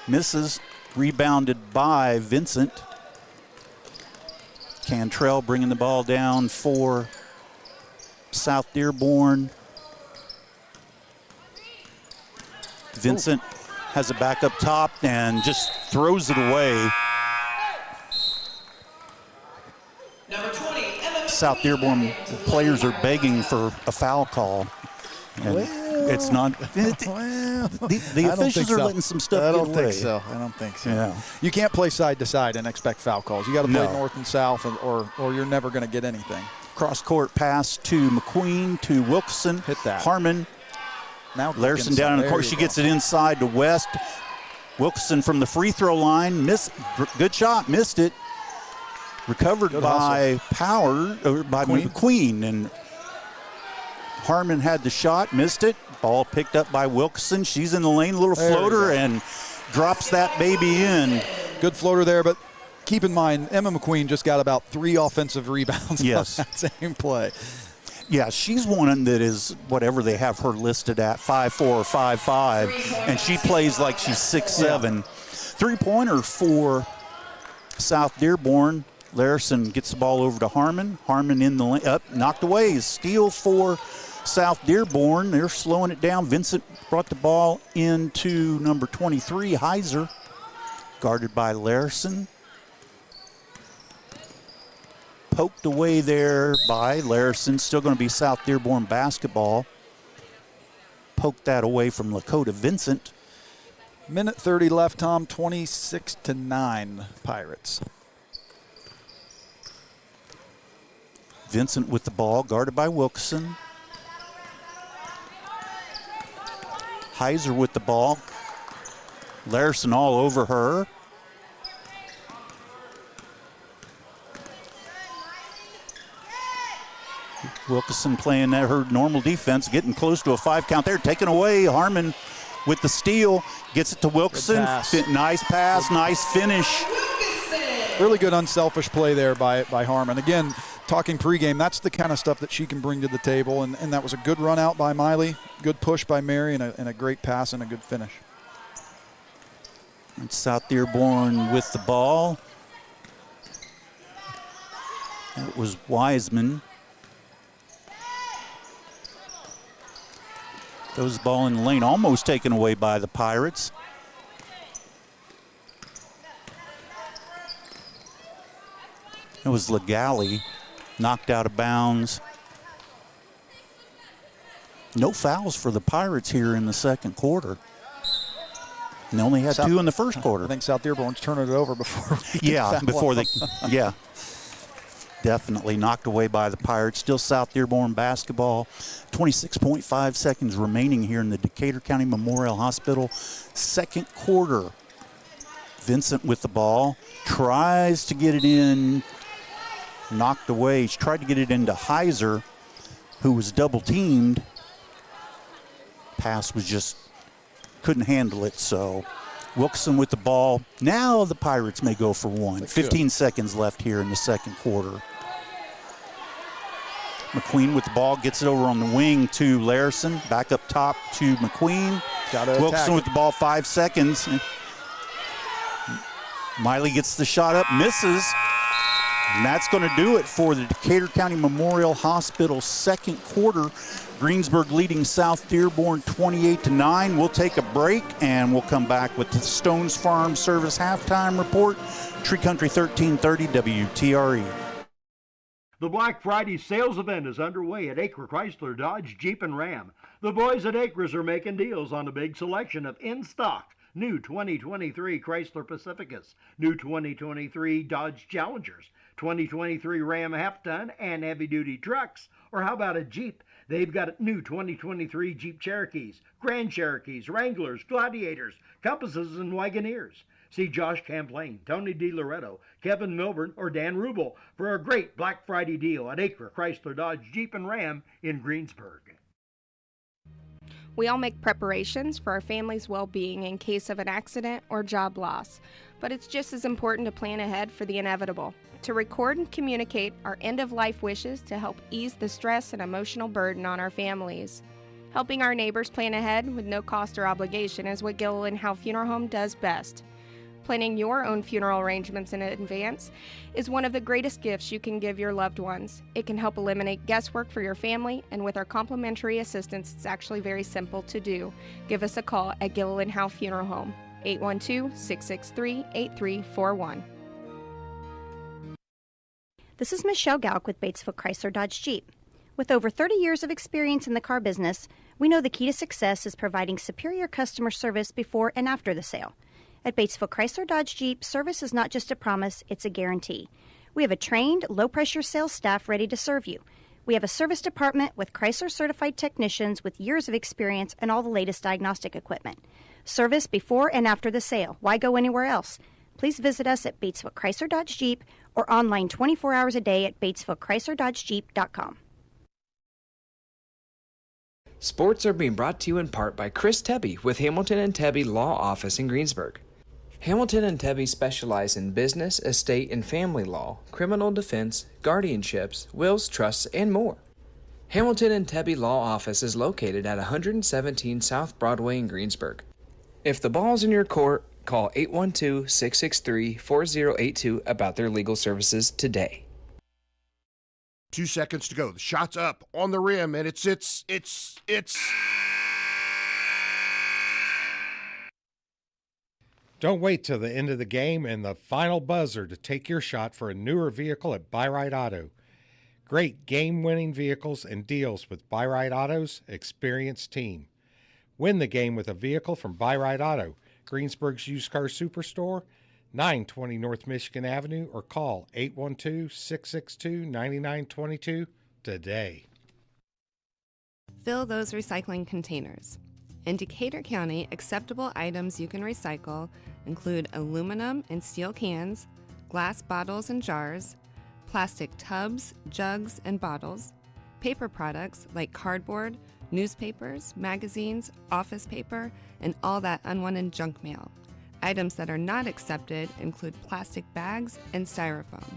misses, rebounded by Vincent. Cantrell bringing the ball down for South Dearborn. Vincent has it back up top and just throws it away. Number 20, South Dearborn players are begging for a foul call. And it's not. The officials are letting some stuff get away. I don't think so. Yeah. You can't play side to side and expect foul calls. You got to play north and south, or you're never going to get anything. Cross-court pass to McQueen, to Wilkerson. Hit that. Harmon. Now Larson down, and of course she gets it inside to West. Wilkerson from the free throw line. Good shot, missed it. Recovered by McQueen. And Harmon had the shot, missed it. Ball picked up by Wilkerson. She's in the lane, little floater, and drops that baby in. Good floater there, but keep in mind, Emma McQueen just got about 3 offensive rebounds on that same play. Yeah, she's one that is whatever they have her listed at, 5'4" or 5'5", and she plays like she's 6'7". 3-pointer for South Dearborn. Larson gets the ball over to Harmon. Harmon in the lane, knocked away. Steal for South Dearborn. They're slowing it down. Vincent brought the ball into number 23, Heiser, guarded by Larson. Poked away there by Larson. Still going to be South Dearborn basketball. Poked that away from Lakota Vincent. Minute 30 left, Tom. 26-9 Pirates. Vincent with the ball, guarded by Wilkerson. Heiser with the ball. Larson all over her. Wilkerson playing her normal defense, getting close to a 5 count there, taken away. Harmon with the steal, gets it to Wilkerson. Nice pass, nice finish. Really good unselfish play there by Harmon. Again, talking pregame, that's the kind of stuff that she can bring to the table, and that was a good run out by Miley, good push by Mary, and a great pass and a good finish. And South Dearborn with the ball. It was Wiseman. Throws the ball in the lane, almost taken away by the Pirates. It was Legale, knocked out of bounds. No fouls for the Pirates here in the second quarter. And they only had 2 in the first quarter. I think South Dearborn's turning it over before Definitely knocked away by the Pirates. Still South Dearborn basketball. 26.5 seconds remaining here in the Decatur County Memorial Hospital second quarter. Vincent with the ball. Tries to get it in. Knocked away. She tried to get it into Heiser, who was double teamed. Pass was just, couldn't handle it, so Wilkerson with the ball. Now the Pirates may go for one. 15 seconds left here in the second quarter. McQueen with the ball, gets it over on the wing to Larson. Back up top to McQueen. Wilkerson with the ball, 5 seconds. Miley gets the shot up, misses. And that's going to do it for the Decatur County Memorial Hospital second quarter. Greensburg leading South Dearborn 28-9. We'll take a break and we'll come back with the Stones Farm Service halftime report. Tree Country 1330 WTRE. The Black Friday sales event is underway at Acre Chrysler Dodge Jeep and Ram. The boys at Acres are making deals on a big selection of in-stock new 2023 Chrysler Pacificas, new 2023 Dodge Challengers, 2023 Ram half-ton and heavy-duty trucks. Or how about a Jeep? They've got new 2023 Jeep Cherokees, Grand Cherokees, Wranglers, Gladiators, Compasses, and Wagoneers. See Josh Camplain, Tony DiLoretto, Kevin Milburn, or Dan Rubel for a great Black Friday deal at Acre Chrysler Dodge Jeep and Ram in Greensburg. We all make preparations for our family's well-being in case of an accident or job loss, but it's just as important to plan ahead for the inevitable, to record and communicate our end-of-life wishes to help ease the stress and emotional burden on our families. Helping our neighbors plan ahead with no cost or obligation is what Gilliland Howe Funeral Home does best. Planning your own funeral arrangements in advance is one of the greatest gifts you can give your loved ones. It can help eliminate guesswork for your family, and with our complimentary assistance, it's actually very simple to do. Give us a call at Gilliland Howe Funeral Home, 812-663-8341. This is Michelle Gauk with Batesville Chrysler Dodge Jeep. With over 30 years of experience in the car business, we know the key to success is providing superior customer service before and after the sale. At Batesville Chrysler Dodge Jeep, service is not just a promise, it's a guarantee. We have a trained, low-pressure sales staff ready to serve you. We have a service department with Chrysler-certified technicians with years of experience and all the latest diagnostic equipment. Service before and after the sale. Why go anywhere else? Please visit us at Batesville Chrysler Dodge Jeep or online 24 hours a day at BatesvilleChryslerDodgeJeep.com. Sports are being brought to you in part by Chris Tebby with Hamilton and Tebby Law Office in Greensburg. Hamilton and Tebby specialize in business, estate, and family law, criminal defense, guardianships, wills, trusts, and more. Hamilton and Tebby Law Office is located at 117 South Broadway in Greensburg. If the ball's in your court, call 812-663-4082 about their legal services today. 2 seconds to go. The shot's up on the rim, and it's. Don't wait till the end of the game and the final buzzer to take your shot for a newer vehicle at Buy Right Auto. Great game-winning vehicles and deals with Buy Right Auto's experienced team. Win the game with a vehicle from Buy Right Auto, Greensburg's used car superstore, 920 North Michigan Avenue, or call 812-662-9922 today. Fill those recycling containers. In Decatur County, acceptable items you can recycle include aluminum and steel cans, glass bottles and jars, plastic tubs, jugs, and bottles, paper products like cardboard, newspapers, magazines, office paper, and all that unwanted junk mail. Items that are not accepted include plastic bags and styrofoam.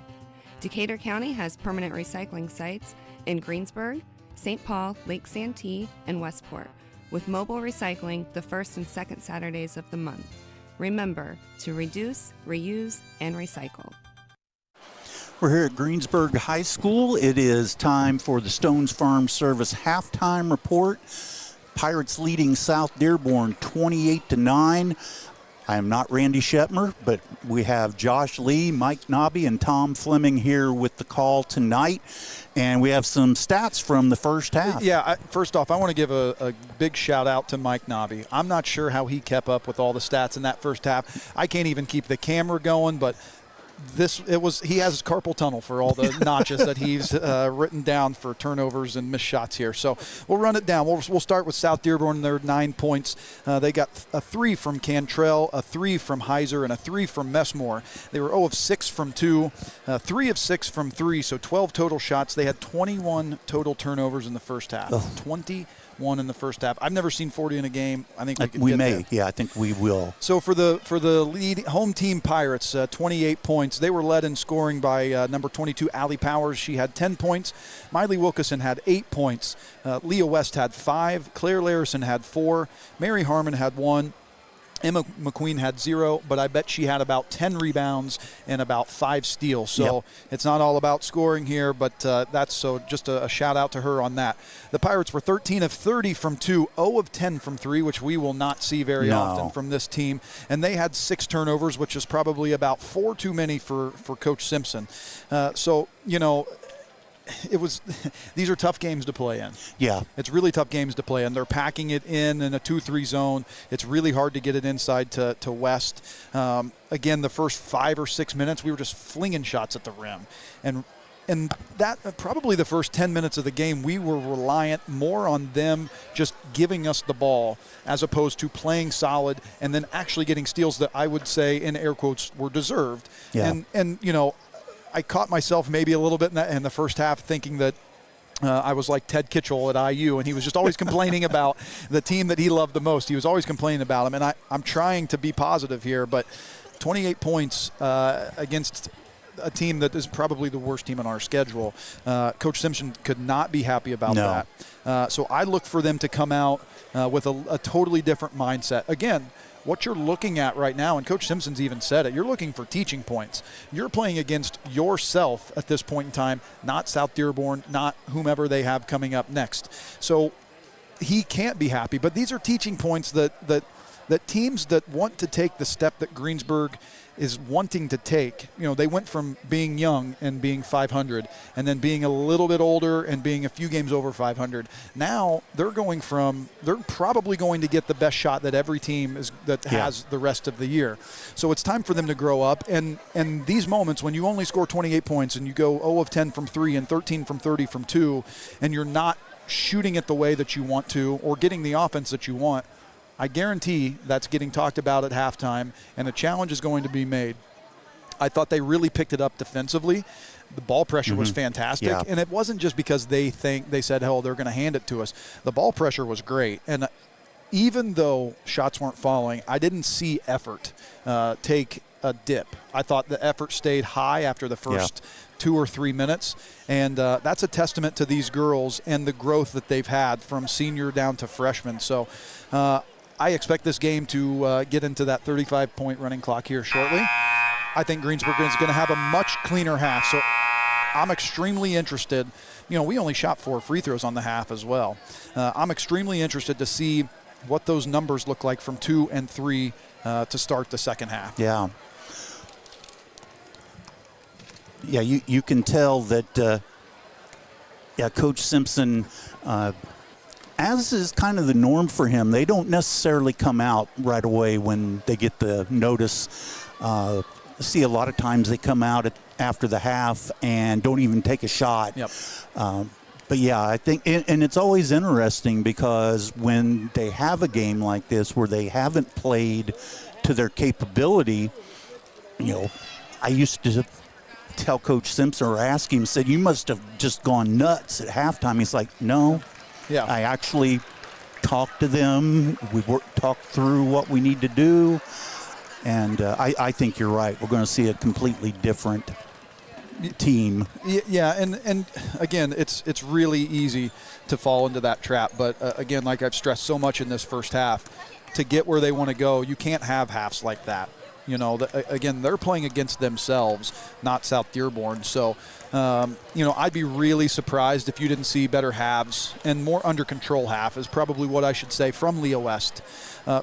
Decatur County has permanent recycling sites in Greensburg, St. Paul, Lake Santee, and Westport, with mobile recycling the first and second Saturdays of the month. Remember to reduce, reuse, and recycle. We're here at Greensburg High School. It is time for the Stones Farm Service halftime report. Pirates leading South Dearborn 28-9. I am not Randy Shetmer, but we have Josh Lee, Mike Nobby, and Tom Fleming here with the call tonight. And we have some stats from the first half. Yeah, first off, I want to give a big shout out to Mike Nobby. I'm not sure how he kept up with all the stats in that first half. I can't even keep the camera going, but he has carpal tunnel for all the notches that he's written down for turnovers and missed shots here. So we'll run it down. We'll start with South Dearborn. They're 9 points. They got a 3 from Cantrell, a 3 from Heiser, and a 3 from Messmore. They were 0 of 6 from 2, 3 of 6 from 3, so 12 total shots. They had 21 total turnovers in the first half. 21 in the first half. I've never seen 40 in a game. I think we can there. Yeah, I think we will. So for the lead home team Pirates, 28 points. They were led in scoring by number 22, Allie Powers. She had 10 points. Miley Wilkeson had 8 points. Leah West had 5. Claire Larison had 4. Mary Harmon had 1. Emma McQueen had 0, but I bet she had about 10 rebounds and about 5 steals. So it's not all about scoring here, but just a shout out to her on that. The Pirates were 13 of 30 from 2, 0 of 10 from 3, which we will not see very often from this team. And they had 6 turnovers, which is probably about 4 too many for Coach Simpson. These are tough games to play in. Yeah. It's really tough games to play in. They're packing it in a 2-3 zone. It's really hard to get it inside to West. Again, the first 5 or 6 minutes, we were just flinging shots at the rim. And that probably the first 10 minutes of the game, we were reliant more on them just giving us the ball as opposed to playing solid and then actually getting steals that I would say, in air quotes, were deserved. Yeah. And I caught myself maybe a little bit in the first half thinking that I was like Ted Kitchell at IU, and he was just always complaining about the team that he loved the most. He was always complaining about them, and I'm trying to be positive here, but 28 points against a team that is probably the worst team on our schedule. Coach Simpson could not be happy about that. So I look for them to come out with a totally different mindset. Again, what you're looking at right now, and Coach Simpson's even said it, you're looking for teaching points. You're playing against yourself at this point in time, not South Dearborn, not whomever they have coming up next. So he can't be happy, but these are teaching points that teams that want to take the step that Greensburg is wanting to take. They went from being young and being 500 and then being a little bit older and being a few games over 500. Now they're probably going to get the best shot that every team has the rest of the year. So it's time for them to grow up. And these moments when you only score 28 points and you go 0 of 10 from 3 and 13 from 30 from 2, and you're not shooting it the way that you want to or getting the offense that you want, I guarantee that's getting talked about at halftime, and a challenge is going to be made. I thought they really picked it up defensively. The ball pressure was fantastic, and it wasn't just because they said, "Oh, they're going to hand it to us." The ball pressure was great, and even though shots weren't falling, I didn't see effort take a dip. I thought the effort stayed high after the first 2 or 3 minutes, and that's a testament to these girls and the growth that they've had from senior down to freshman. So I expect this game to get into that 35-point running clock here shortly. I think Greensburg is going to have a much cleaner half, so I'm extremely interested. We only shot 4 free throws on the half as well. I'm extremely interested to see what those numbers look like from 2 and 3 to start the second half. Yeah. Yeah, you can tell that, Coach Simpson, as is kind of the norm for him, they don't necessarily come out right away when they get the notice. See, a lot of times they come out after the half and don't even take a shot. Yep. But yeah, I think, and it's always interesting because when they have a game like this where they haven't played to their capability, I used to tell Coach Simpson or ask him, said, "You must have just gone nuts at halftime." He's like, "No." Yeah. I actually talked to them. We talked through what we need to do. And I think you're right. We're going to see a completely different team. Yeah, and again, it's really easy to fall into that trap. But, again, like I've stressed so much in this first half, to get where they want to go, you can't have halves like that. Again, they're playing against themselves, not South Dearborn. So, I'd be really surprised if you didn't see better halves and more under control half is probably what I should say from Leah West,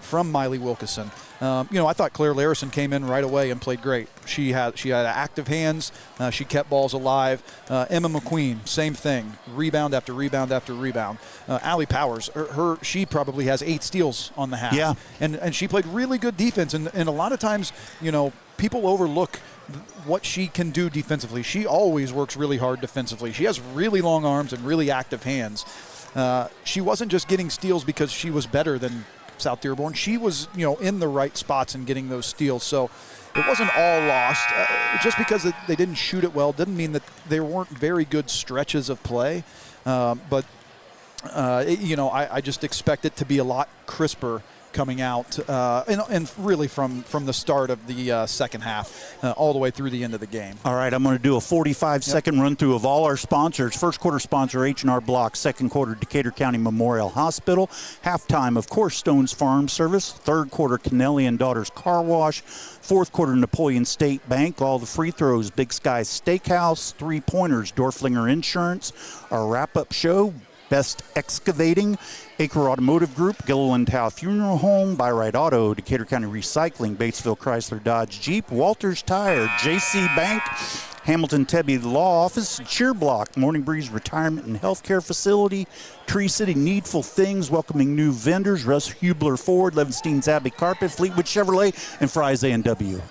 from Miley Wilkeson. I thought Claire Larison came in right away and played great. She had active hands. She kept balls alive. Emma McQueen, same thing. Rebound after rebound after rebound. Allie Powers, she probably has 8 steals on the half. Yeah. And she played really good defense. And a lot of times, people overlook what she can do defensively. She always works really hard defensively. She has really long arms and really active hands. She wasn't just getting steals because she was better than South Dearborn. She was, in the right spots and getting those steals. So it wasn't all lost. Just because they didn't shoot it well didn't mean that there weren't very good stretches of play. I just expect it to be a lot crisper coming out, and really from the start of the second half all the way through the end of the game. All right, I'm going to do a 45-second run through of all our sponsors. First quarter sponsor, H&R Block. Second quarter, Decatur County Memorial Hospital. Halftime, of course, Stone's Farm Service. Third quarter, Kennelly and Daughters Car Wash. Fourth quarter, Napoleon State Bank. All the free throws, Big Sky Steakhouse. Three-pointers, Dorflinger Insurance. Our wrap-up show, Best Excavating, Acre Automotive Group, Gilliland Howe Funeral Home, By-Rite Auto, Decatur County Recycling, Batesville Chrysler Dodge Jeep, Walters Tire, JC Bank, Hamilton Tebby Law Office, Cheer Block, Morning Breeze Retirement and Healthcare Facility, Tree City Needful Things, welcoming new vendors, Russ Hubler Ford, Levenstein's Abbey Carpet, Fleetwood Chevrolet, and Fry's A&W.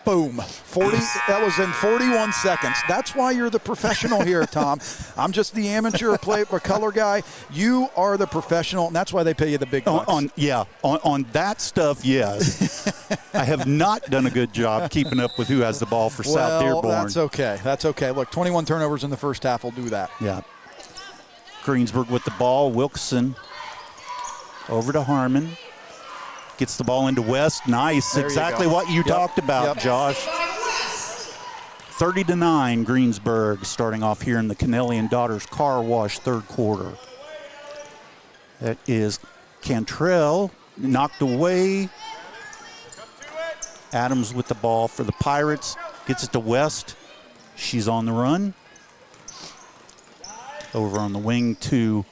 Boom. 40. That was in 41 seconds. That's why you're the professional here, Tom. I'm just the amateur or color guy. You are the professional, and that's why they pay you the big bucks. On that stuff, yes. I have not done a good job keeping up with who has the ball for South Dearborn. That's okay. That's okay. Look, 21 turnovers in the first half will do that. Yeah. Greensburg with the ball. Wilson over to Harmon. Gets the ball into West. Nice. There exactly you what you talked about, Josh. 30-9 Greensburg, starting off here in the Kennelly and Daughters Car Wash third quarter. That is Cantrell, knocked away. Adams with the ball for the Pirates. Gets it to West. She's on the run. Over on the wing to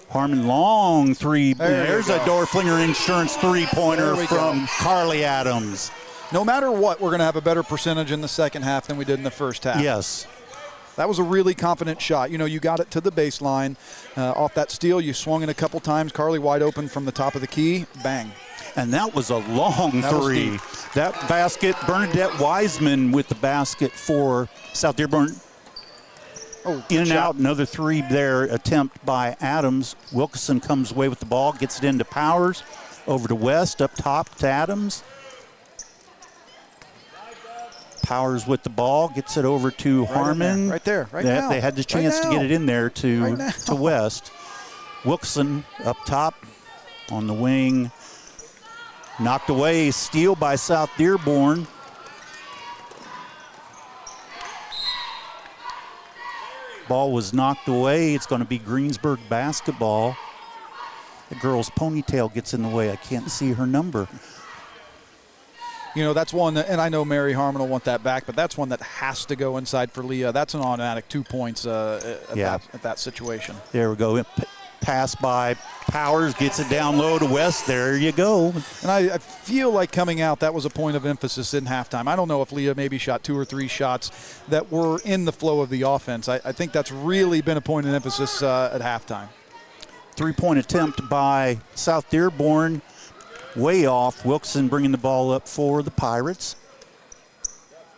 Harmon, long three. There's a Dorflinger Insurance three-pointer from Carly Adams. No matter what, we're going to have a better percentage in the second half than we did in the first half. Yes. That was a really confident shot. You know, you got it to the baseline. Off that steal, you swung it a couple times. Carly wide open from the top of the key. Bang. And that was a long three. That basket, Bernadette Wiseman with the basket for South Dearborn. In and out, another three there, attempt by Adams. Wilkerson comes away with the ball, gets it into Powers, over to West, up top to Adams. Powers with the ball, gets it over to Harmon. Right there, right now. They had the chance to get it in there to West. Wilkerson up top on the wing. Knocked away, steal by South Dearborn. Ball was knocked away. It's going to be Greensburg basketball. The girl's ponytail gets in the way. I can't see her number. You know, that's one, and I know Mary Harmon will want that back, but that's one that has to go inside for Leah. That's an automatic 2 points at that situation. There we go. Pass by Powers, gets it down low to West. There you go. And I feel like coming out, that was a point of emphasis in halftime. I don't know if Leah maybe shot 2 or 3 shots that were in the flow of the offense. I think that's really been a point of emphasis at halftime. 3-point attempt by South Dearborn. Way off. Wilson bringing the ball up for the Pirates.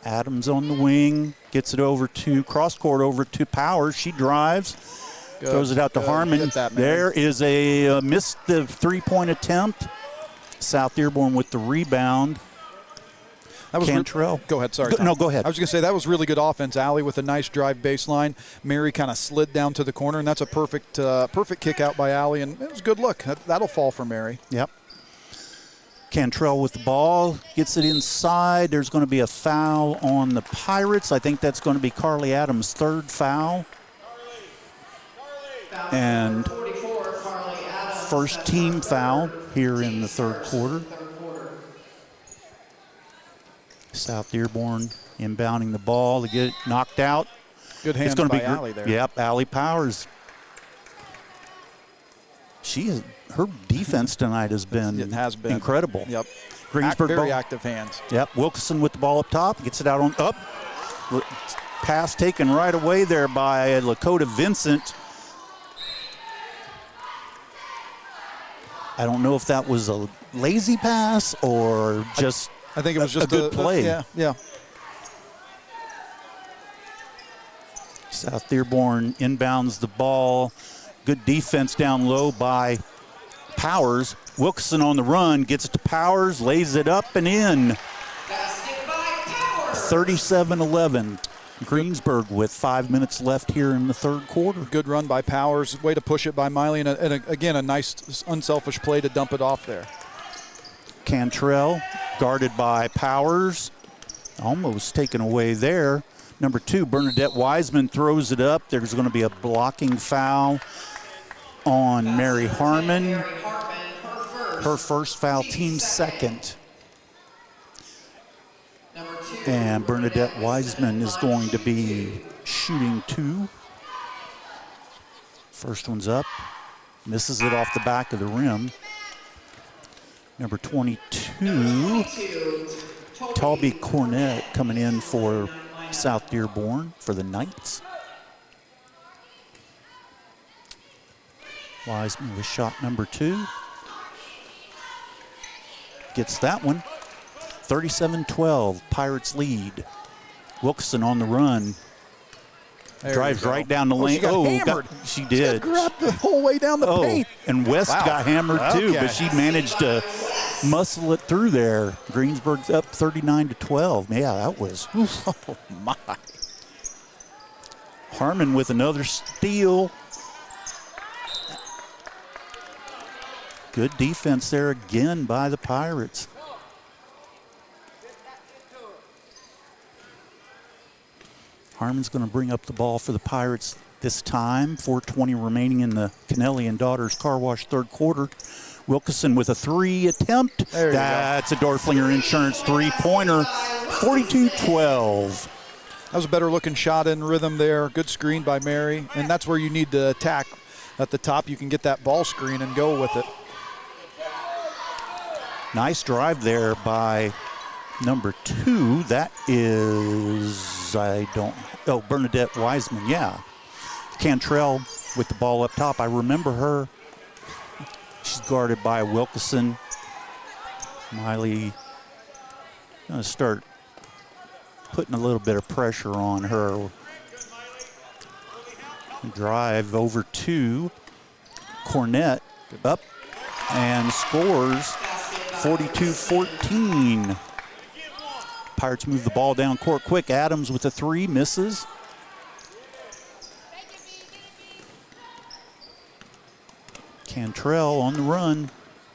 Adams on the wing. Gets it over to cross-court over to Powers. She drives. Good. Throws it out to Harmon. There is a missed the 3-point attempt. South Dearborn with the rebound. That was Cantrell. Go ahead, sorry. No, go ahead. I was going to say that was really good offense. Allie with a nice drive baseline. Mary kind of slid down to the corner, and that's a perfect kick out by Allie, and it was a good look. That'll fall for Mary. Yep. Cantrell with the ball, gets it inside. There's going to be a foul on the Pirates. I think that's going to be Carly Adams' third foul. And first team foul here in the third quarter. South Dearborn inbounding the ball to get it knocked out. Good hands by Allie there. Yep, Allie Powers. Her defense tonight has been incredible. Yep. Greensburg very ball. active hands. Yep. Wilkerson with the ball up top, gets it out on up. Pass taken right away there by Lakota Vincent. I don't know if that was a lazy pass or just I think it was just a good play. Yeah. South Dearborn inbounds the ball. Good defense down low by Powers. Wilkerson on the run, gets it to Powers, lays it up and in. 37-11. Greensburg with 5 minutes left here in the third quarter. Good run by Powers. Way to push it by Miley. And again, a nice unselfish play to dump it off there. Cantrell guarded by Powers. Almost taken away there. Number 2, Bernadette Wiseman throws it up. There's going to be a blocking foul on Mary Harmon. Her first foul, team second. And Bernadette Wiseman is going to be shooting 2. First one's up. Misses it off the back of the rim. Number 22, Talby Cornett coming in for South Dearborn for the Knights. Wiseman with shot number 2. Gets that one. 37-12, Pirates lead. Wilkerson on the run. There Drives right down the lane. She got hammered. She did. She got grabbed the whole way down the paint. And West got hammered too, but she managed to muscle it through there. Greensburg's up 39-12. Yeah, that was, oh my. Harmon with another steal. Good defense there again by the Pirates. Harmon's going to bring up the ball for the Pirates this time. 4:20 remaining in the Kennelly and Daughters Car Wash third quarter. Wilkerson with a 3 attempt. That's a Dorflinger Insurance three-pointer. 42-12. That was a better looking shot in rhythm there. Good screen by Mary. And that's where you need to attack. At the top, you can get that ball screen and go with it. Nice drive there by number 2. That is, Bernadette Wiseman, yeah. Cantrell with the ball up top. I remember her. She's guarded by Wilkerson. Miley going to start putting a little bit of pressure on her. Drive over to Cornett, up and scores 42-14. Pirates move the ball down court quick. Adams with a 3, misses. Cantrell on the run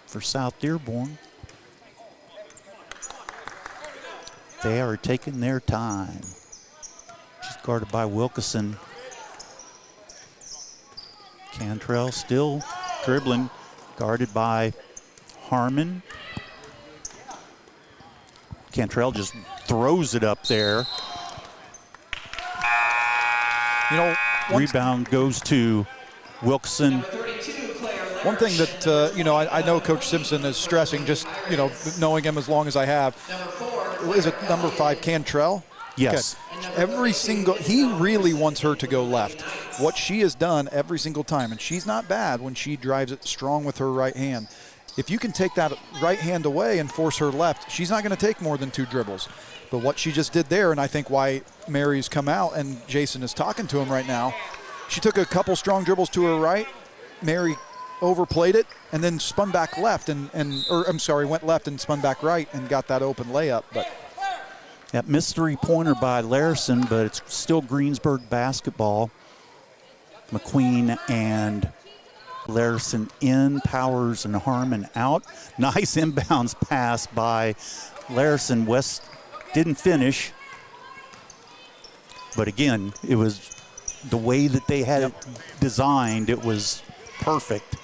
for South Dearborn. They are taking their time. She's guarded by Wilkerson. Cantrell still dribbling, guarded by Harmon. Cantrell just throws it up there. You know, rebound goes to Wilkerson. One thing that, I know Coach Simpson is stressing, just, knowing him as long as I have, is it number 5, Cantrell? Yes. Okay. He really wants her to go left. What she has done every single time, and she's not bad when she drives it strong with her right hand. If you can take that right hand away and force her left, she's not going to take more than 2 dribbles. But what she just did there, and I think why Mary's come out and Jason is talking to him right now, she took a couple strong dribbles to her right. Mary overplayed it and then spun back left went left and spun back right and got that open layup. But that missed 3-pointer by Larison, but it's still Greensburg basketball. McQueen and Larison in, Powers and Harmon out. Nice inbounds pass by Larison. West didn't finish, but again, it was the way that they had it designed. It was perfect.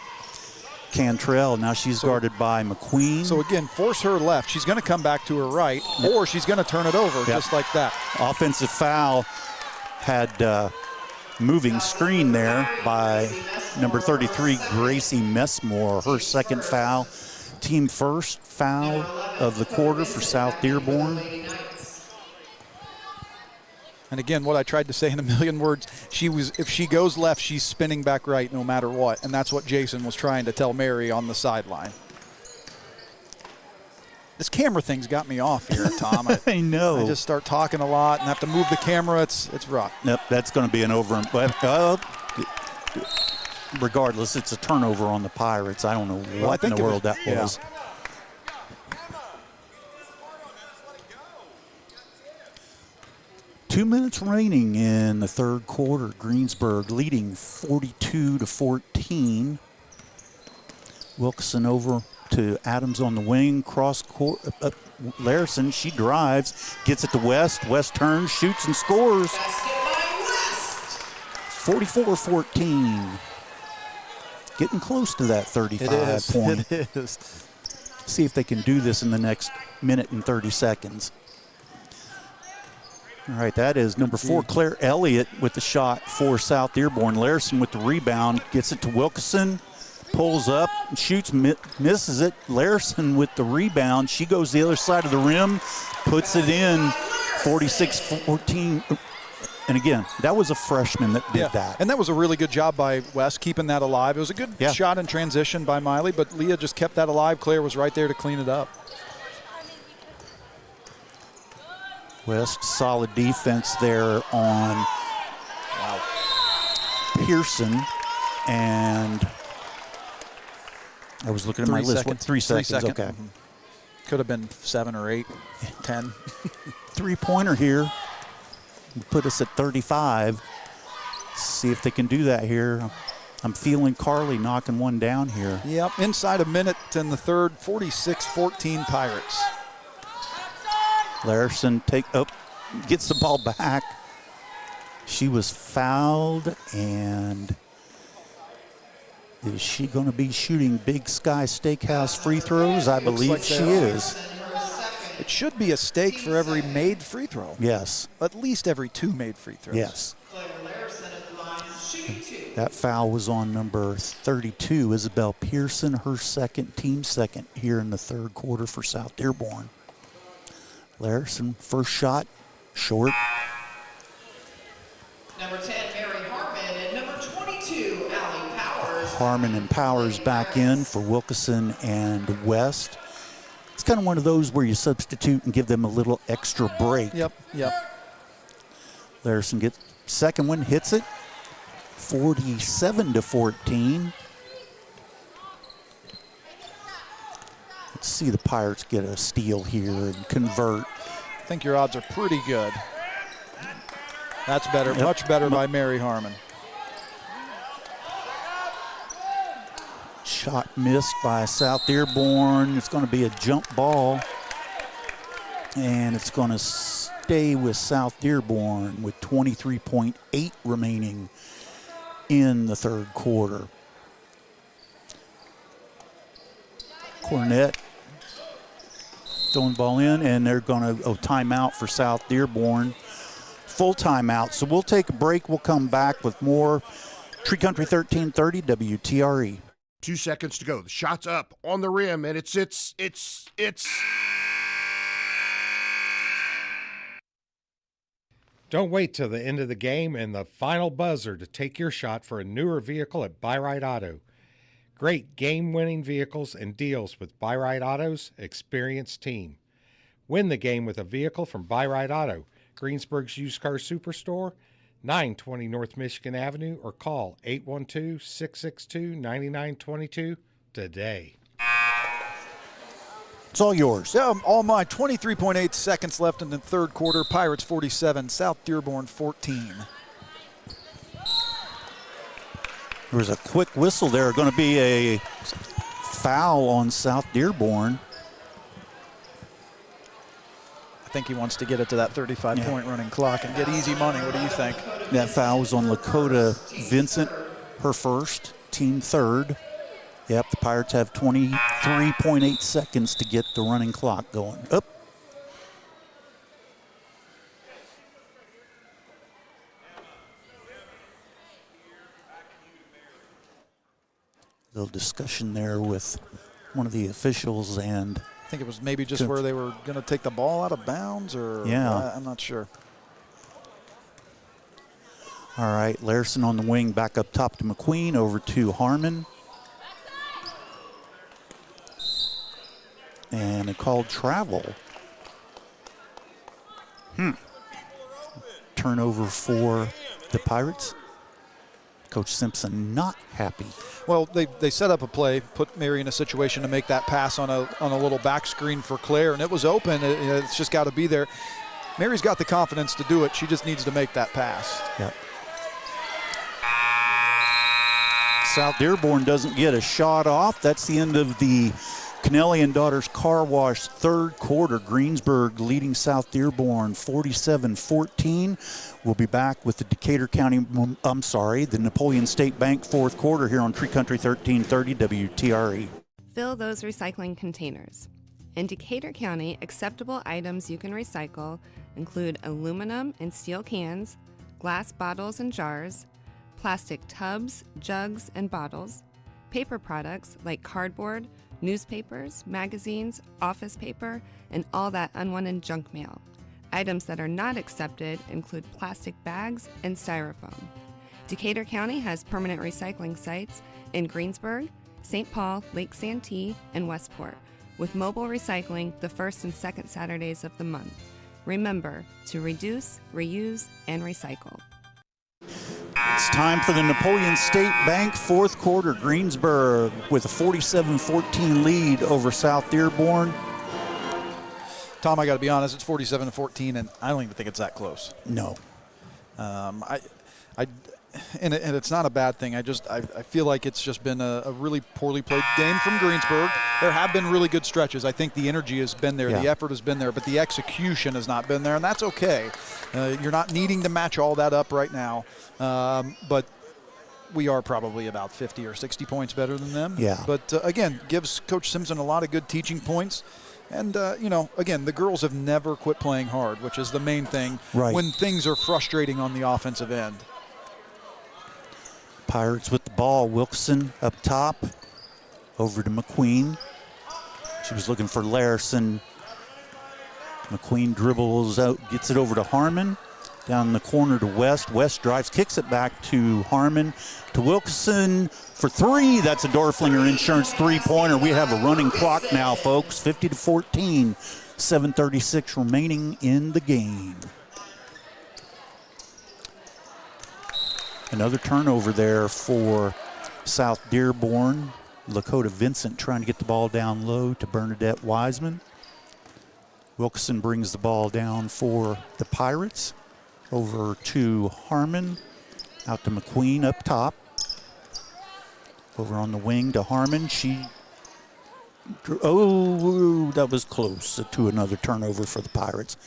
Cantrell, now she's guarded by McQueen. So again, force her left. She's going to come back to her right, or she's going to turn it over just like that. Offensive foul, had moving screen there by number 33, Gracie Messmore. Her second foul, team first foul of the quarter for South Dearborn. And again, what I tried to say in a million words, if she goes left, she's spinning back right no matter what. And that's what Jason was trying to tell Mary on the sideline. This camera thing's got me off here, Tom. I know. I just start talking a lot and have to move the camera. It's rough. Nope, that's going to be an over. Regardless, it's a turnover on the Pirates. I don't know what in the world that was. 2 minutes remaining in the third quarter. Greensburg leading 42-14. Wilkerson over to Adams on the wing, cross court. Larison, she drives, gets it to West. West turns, shoots, and scores. 44-14. Getting close to that 35 point. It is. See if they can do this in the next minute and 30 seconds. All right, that is number 4, Claire Elliott with the shot for South Dearborn. Larison with the rebound, gets it to Wilkeson, pulls up, shoots, misses it. Larison with the rebound. She goes the other side of the rim, puts it in, 46-14. And again, that was a freshman that did that. And that was a really good job by West keeping that alive. It was a good shot in transition by Miley, but Leah just kept that alive. Claire was right there to clean it up. West, solid defense there on Pearson. And I was looking at my list. What, 3 seconds? Okay. Mm-hmm. Could have been 7 or 8, 10. Three-pointer here. Put us at 35. See if they can do that here. I'm feeling Carly knocking one down here. Yep, inside a minute in the third, 46-14 Pirates. Larison gets the ball back. She was fouled, and is she going to be shooting Big Sky Steakhouse free throws? I believe like she is. It should be a stake for every made free throw. Yes. At least every 2 made free throws. Yes. That foul was on number 32, Isabel Pearson, her second, team second here in the third quarter for South Dearborn. Larison, first shot, short. Number 10, Mary Harmon, and number 22, Allie Powers. Harmon and Powers back in for Wilkeson and West. It's kind of one of those where you substitute and give them a little extra break. Yep. Larison gets second one, hits it. 47-14. Let's see the Pirates get a steal here and convert. I think your odds are pretty good. That's better, much better by Mary Harmon. Shot missed by South Dearborn. It's going to be a jump ball. And it's going to stay with South Dearborn with 23.8 remaining in the third quarter. Cornett throwing the ball in, and they're going to timeout for South Dearborn. Full timeout. So we'll take a break. We'll come back with more Tree Country 1330 WTRE. 2 seconds to go. The shot's up on the rim, and it's. Don't wait till the end of the game and the final buzzer to take your shot for a newer vehicle at Buy-Right Auto. Great game-winning vehicles and deals with Buy-Right Auto's experienced team. Win the game with a vehicle from Buy-Right Auto, Greensburg's used car superstore, 920 North Michigan Avenue, or call 812-662-9922 today. It's all yours. Yeah, all mine. 23.8 seconds left in the third quarter. Pirates 47, South Dearborn 14. There was a quick whistle there. Going to be a foul on South Dearborn. I think he wants to get it to that 35-point running clock and get easy money. What do you think? That foul was on Lakota Vincent, her first, team third. Yep, the Pirates have 23.8 seconds to get the running clock going. Up. Little discussion there with one of the officials, and I think it was maybe just where they were going to take the ball out of bounds, or I'm not sure. All right, Larison on the wing, back up top to McQueen, over to Harmon. And a called travel. Turnover for the Pirates. Coach Simpson not happy. Well, they set up a play, put Mary in a situation to make that pass on a little back screen for Claire, and it was open. It's just got to be there. Mary's got the confidence to do it. She just needs to make that pass. Yep. South Dearborn doesn't get a shot off. That's the end of the Kennelly and Daughters Car Wash, third quarter. Greensburg leading South Dearborn 47-14. We'll be back with the the Napoleon State Bank fourth quarter here on Tree Country 1330 WTRE. Fill those recycling containers. In Decatur County, acceptable items you can recycle include aluminum and steel cans, glass bottles and jars, plastic tubs, jugs, and bottles, paper products like cardboard, newspapers, magazines, office paper, and all that unwanted junk mail. Items that are not accepted include plastic bags and styrofoam. Decatur County has permanent recycling sites in Greensburg, St. Paul, Lake Santee, and Westport, with mobile recycling the first and second Saturdays of the month. Remember to reduce, reuse, and recycle. It's time for the Napoleon State Bank fourth quarter. Greensburg with a 47-14 lead over South Dearborn. Tom, I got to be honest, it's 47-14, and I don't even think it's that close. No. And it's not a bad thing. I feel like it's just been a really poorly played game from Greensburg. There have been really good stretches. I think the energy has been there, the effort has been there, but the execution has not been there, and that's okay. You're not needing to match all that up right now, but we are probably about 50 or 60 points better than them. Yeah. But again, gives Coach Simpson a lot of good teaching points. And, again, the girls have never quit playing hard, which is the main thing when things are frustrating on the offensive end. Pirates with the ball. Wilson up top. Over to McQueen. She was looking for Larison. McQueen dribbles out, gets it over to Harmon. Down in the corner to West. West drives, kicks it back to Harmon. To Wilson for three. That's a Dorflinger Insurance three-pointer. We have a running clock now, folks. 50-14. 7:36 remaining in the game. Another turnover there for South Dearborn. Lakota Vincent trying to get the ball down low to Bernadette Wiseman. Wilkerson brings the ball down for the Pirates. Over to Harmon. Out to McQueen up top. Over on the wing to Harmon. That was close to another turnover for the Pirates.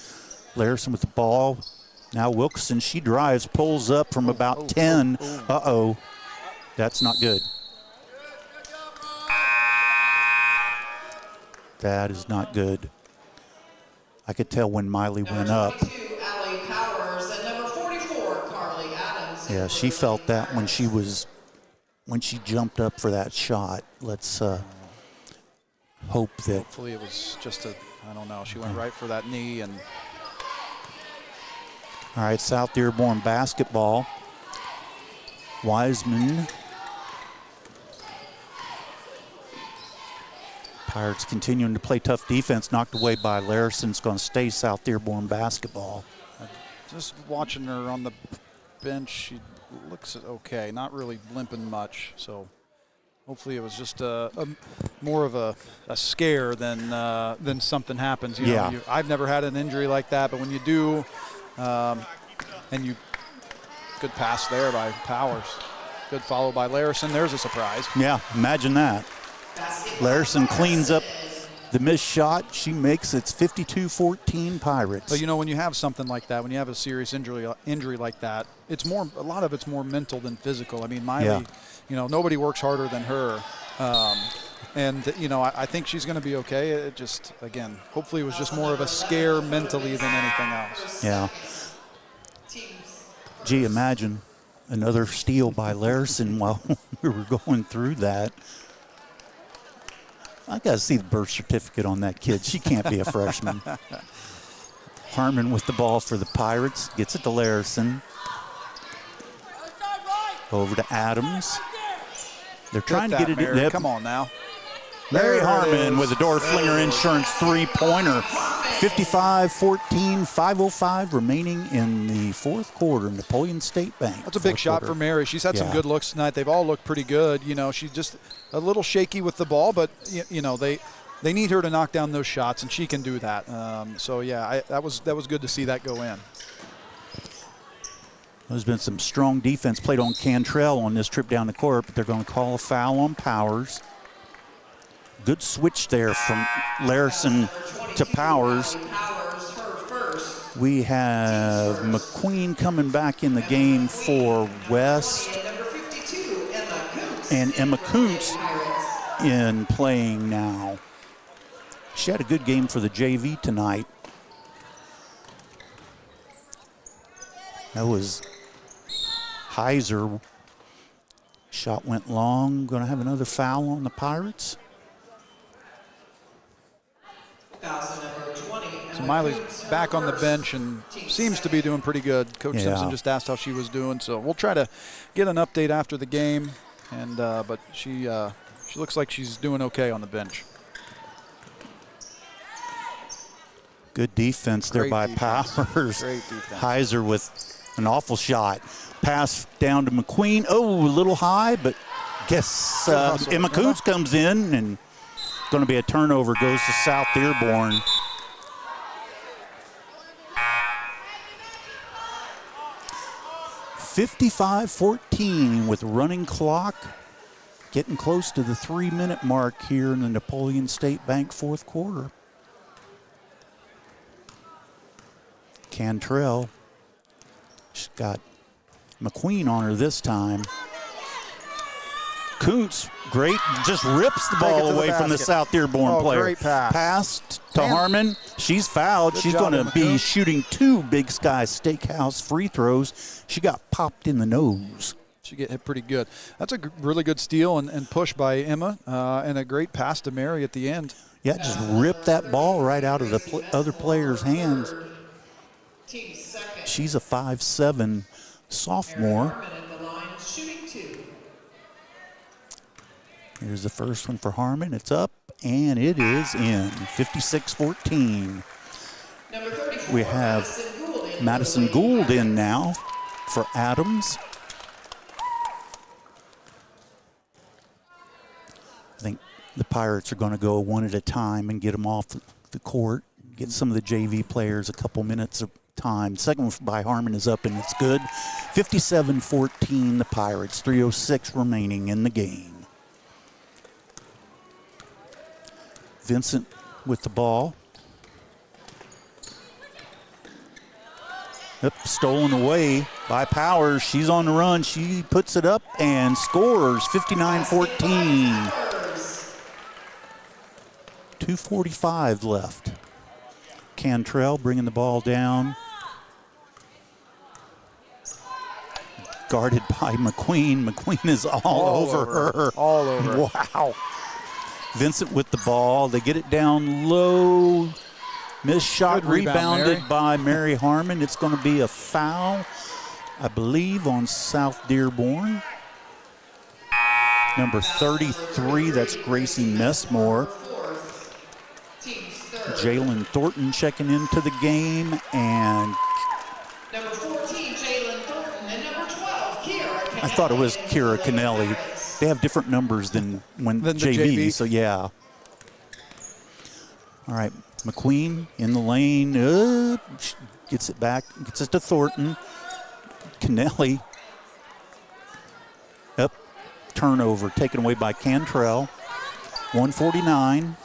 Larison with the ball. Now Wilkerson, she drives, pulls up from about 10. That's not good. That is not good. I could tell when Miley went up. Yeah, she felt that when she jumped up for that shot. Let's hope that. Hopefully it was just she went right for that knee and. All right, South Dearborn basketball. Wiseman. Pirates continuing to play tough defense, knocked away by Larison. It's going to stay South Dearborn basketball. Just watching her on the bench, she looks okay, not really limping much. So hopefully it was just more of a scare than something happens. I've never had an injury like that, but when you do, and good pass there by Powers. Good follow by Larison. There's a surprise. Yeah, imagine that. Larison cleans up the missed shot. She makes it's 52-14 Pirates. But when you have something like that, when you have a serious injury like that, a lot of it's more mental than physical. I mean, Miley, nobody works harder than her. I think she's going to be okay. It just, again, hopefully it was just more of a scare mentally than anything else. Yeah. Gee, imagine another steal by Larison while we were going through that. I got to see the birth certificate on that kid. She can't be a freshman. Harmon with the ball for the Pirates. Gets it to Larison. Over to Adams. They're trying to get it in. Come on now. Mary Harmon with a Dorflinger Insurance three-pointer. 55-14, 5:05 remaining in the fourth quarter. Napoleon State Bank. That's a big shot for Mary. She's had some good looks tonight. They've all looked pretty good. She's just a little shaky with the ball, but they need her to knock down those shots, and she can do that. That was good to see that go in. There's been some strong defense played on Cantrell on this trip down the court, but they're going to call a foul on Powers. Good switch there from Larison to Powers. We have McQueen coming back in the game for West. And Emma Kuntz in playing now. She had a good game for the JV tonight. That was Heiser. Shot went long. Going to have another foul on the Pirates. So Miley's back on the bench and seems to be doing pretty good. Coach Simpson just asked how she was doing, so we'll try to get an update after the game. And but she looks like she's doing okay on the bench. Good defense there by Powers. Great defense. Heiser with an awful shot. Pass down to McQueen. Oh, a little high, but guess Emma Kuntz comes in and going to be a turnover. Goes to South Dearborn. .55-14 with running clock. Getting close to the 3-minute mark here in the Napoleon State Bank fourth quarter. Cantrell. She's got McQueen on her this time. Kuntz, great, just rips the ball away from the South Dearborn player. Great pass. Passed to Harmon. She's fouled. She's going to be shooting 2 Big Sky Steakhouse free throws. She got popped in the nose. She get hit pretty good. That's a really good steal and push by Emma, and a great pass to Mary at the end. Yeah, just ripped that ball right out of the other player's hands. She's a 5'7" sophomore. Here's the first one for Harmon. It's up, and it is in. 56-14. We have Madison Gould in now for Adams. I think the Pirates are going to go one at a time and get them off the court, get some of the JV players a couple minutes of time. Second one by Harmon is up, and it's good. 57-14, the Pirates. 3:06 remaining in the game. Vincent with the ball. Yep, stolen away by Powers. She's on the run. She puts it up and scores. 59-14. 2:45 left. Cantrell bringing the ball down. Guarded by McQueen. McQueen is all over her. All over. Wow. Vincent with the ball. They get it down low. Missed shot, rebounded by Mary Harmon. It's going to be a foul, I believe, on South Dearborn. Number 33, that's Gracie Messmore. Jalen Thornton checking into the game, and number 14, Jalen Thornton, and number 12, Kira. I thought it was Kira Kennelly. They have different numbers than JV, so yeah. All right, McQueen in the lane, gets it back, gets it to Thornton. Kennelly, up, turnover, taken away by Cantrell. 149.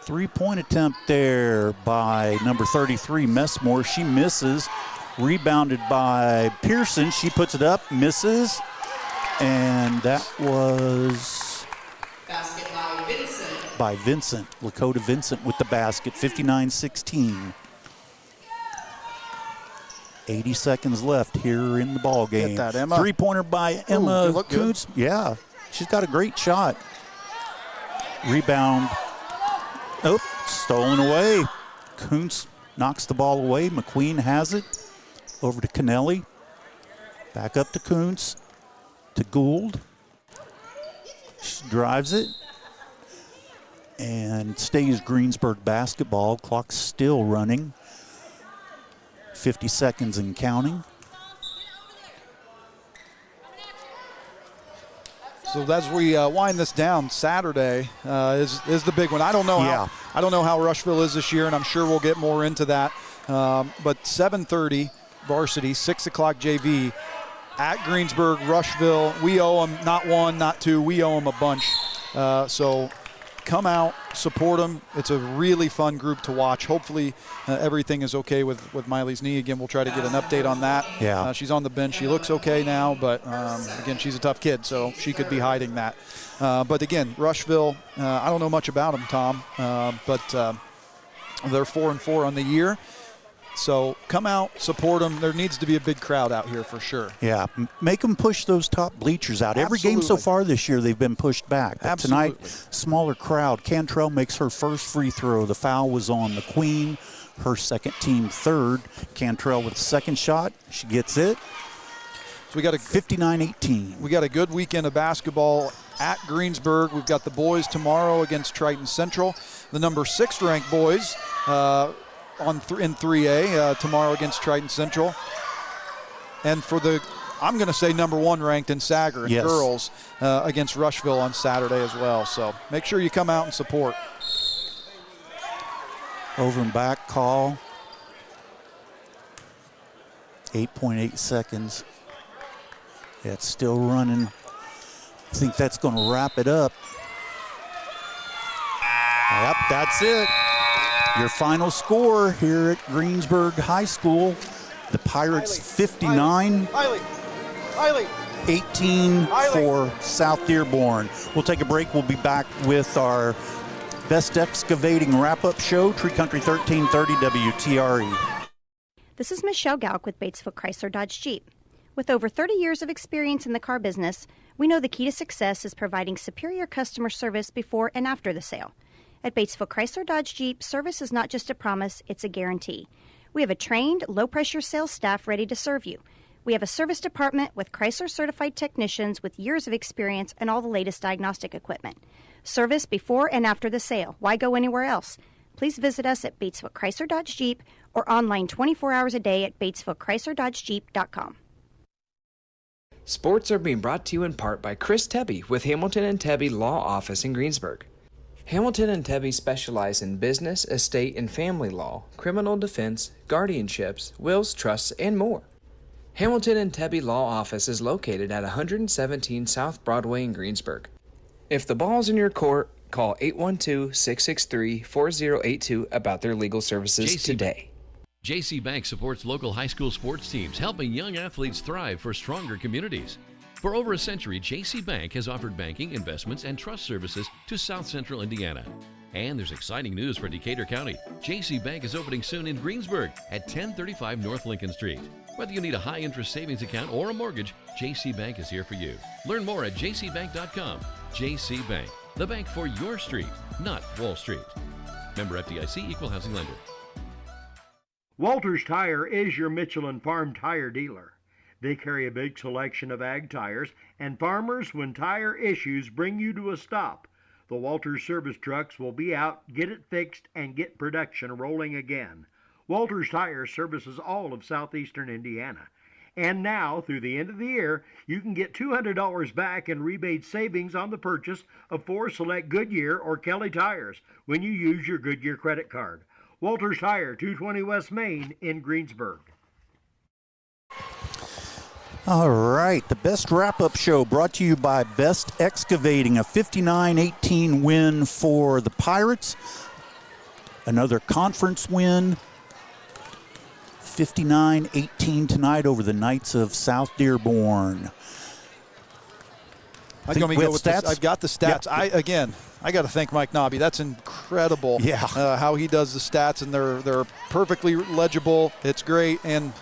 Three-point attempt there by number 33, Messmore. She misses. Rebounded by Pearson. She puts it up, misses. And that was basket by Vincent. By Vincent. Lakota Vincent with the basket, 59-16. 80 seconds left here in the ball game. Get that, Emma. Three-pointer by Emma Kuntz. Good. Yeah, she's got a great shot. Rebound. Oh, stolen away. Kuntz knocks the ball away. McQueen has it. Over to Kennelly. Back up to Kuntz. To Gould. She drives it. And stays Greensburg basketball. Clock's still running. 50 seconds and counting. So as we wind this down, Saturday is the big one. I don't know how Rushville is this year, and I'm sure we'll get more into that. But 7:30 varsity, 6 o'clock JV. at Greensburg, Rushville. We owe them not one, not two. We owe them a bunch. So come out, support them. It's a really fun group to watch. Hopefully everything is okay with Miley's knee. Again, we'll try to get an update on that. Yeah. She's on the bench. She looks okay now, but again, she's a tough kid, so she could be hiding that. But again, Rushville, I don't know much about them, Tom, but they're 4-4 on the year. So come out, support them. There needs to be a big crowd out here for sure. Yeah, make them push those top bleachers out. Every game so far this year, they've been pushed back. But tonight, smaller crowd. Cantrell makes her first free throw. The foul was on the Queen, her second team third. Cantrell with the second shot. She gets it. So we got a 59-18. We got a good weekend of basketball at Greensburg. We've got the boys tomorrow against Triton Central. The number 6 ranked boys in 3A tomorrow against Triton Central. And for the, I'm going to say number 1 ranked in Sagar and girls against Rushville on Saturday as well. So make sure you come out and support. Over and back call. 8.8 seconds. Yeah, it's still running. I think that's going to wrap it up. Yep, that's it. Your final score here at Greensburg High School. The Pirates 59, 18 for South Dearborn. We'll take a break. We'll be back with our Best Excavating wrap-up show, Tree Country 1330 WTRE. This is Michelle Galk with Batesville Chrysler Dodge Jeep. With over 30 years of experience in the car business, we know the key to success is providing superior customer service before and after the sale. At Batesville Chrysler Dodge Jeep, service is not just a promise, it's a guarantee. We have a trained, low-pressure sales staff ready to serve you. We have a service department with Chrysler-certified technicians with years of experience and all the latest diagnostic equipment. Service before and after the sale. Why go anywhere else? Please visit us at Batesville Chrysler Dodge Jeep or online 24 hours a day at BatesvilleChryslerDodgeJeep.com. Sports are being brought to you in part by Chris Tebby with Hamilton and Tebby Law Office in Greensburg. Hamilton and Tebby specialize in business, estate, and family law, criminal defense, guardianships, wills, trusts, and more. Hamilton and Tebby Law Office is located at 117 South Broadway in Greensburg. If the ball's in your court, call 812-663-4082 about their legal services today. JC Bank supports local high school sports teams, helping young athletes thrive for stronger communities. For over a century, JC Bank has offered banking, investments, and trust services to South Central Indiana. And there's exciting news for Decatur County. JC Bank is opening soon in Greensburg at 1035 North Lincoln Street. Whether you need a high-interest savings account or a mortgage, JC Bank is here for you. Learn more at jcbank.com. JC Bank, the bank for your street, not Wall Street. Member FDIC, Equal Housing Lender. Walters Tire is your Michelin Farm tire dealer. They carry a big selection of ag tires, and farmers, when tire issues bring you to a stop, the Walters service trucks will be out, get it fixed, and get production rolling again. Walters Tire services all of southeastern Indiana. And now, through the end of the year, you can get $200 back in rebate savings on the purchase of 4 select Goodyear or Kelly tires when you use your Goodyear credit card. Walters Tire, 220 West Main in Greensburg. All right, the Best Wrap-Up Show brought to you by Best Excavating, a 59-18 win for the Pirates. Another conference win, 59-18 tonight over the Knights of South Dearborn. I've got the stats. Yeah. I got to thank Mike Nobby. That's incredible. Yeah, how he does the stats, and they're perfectly legible. It's great, and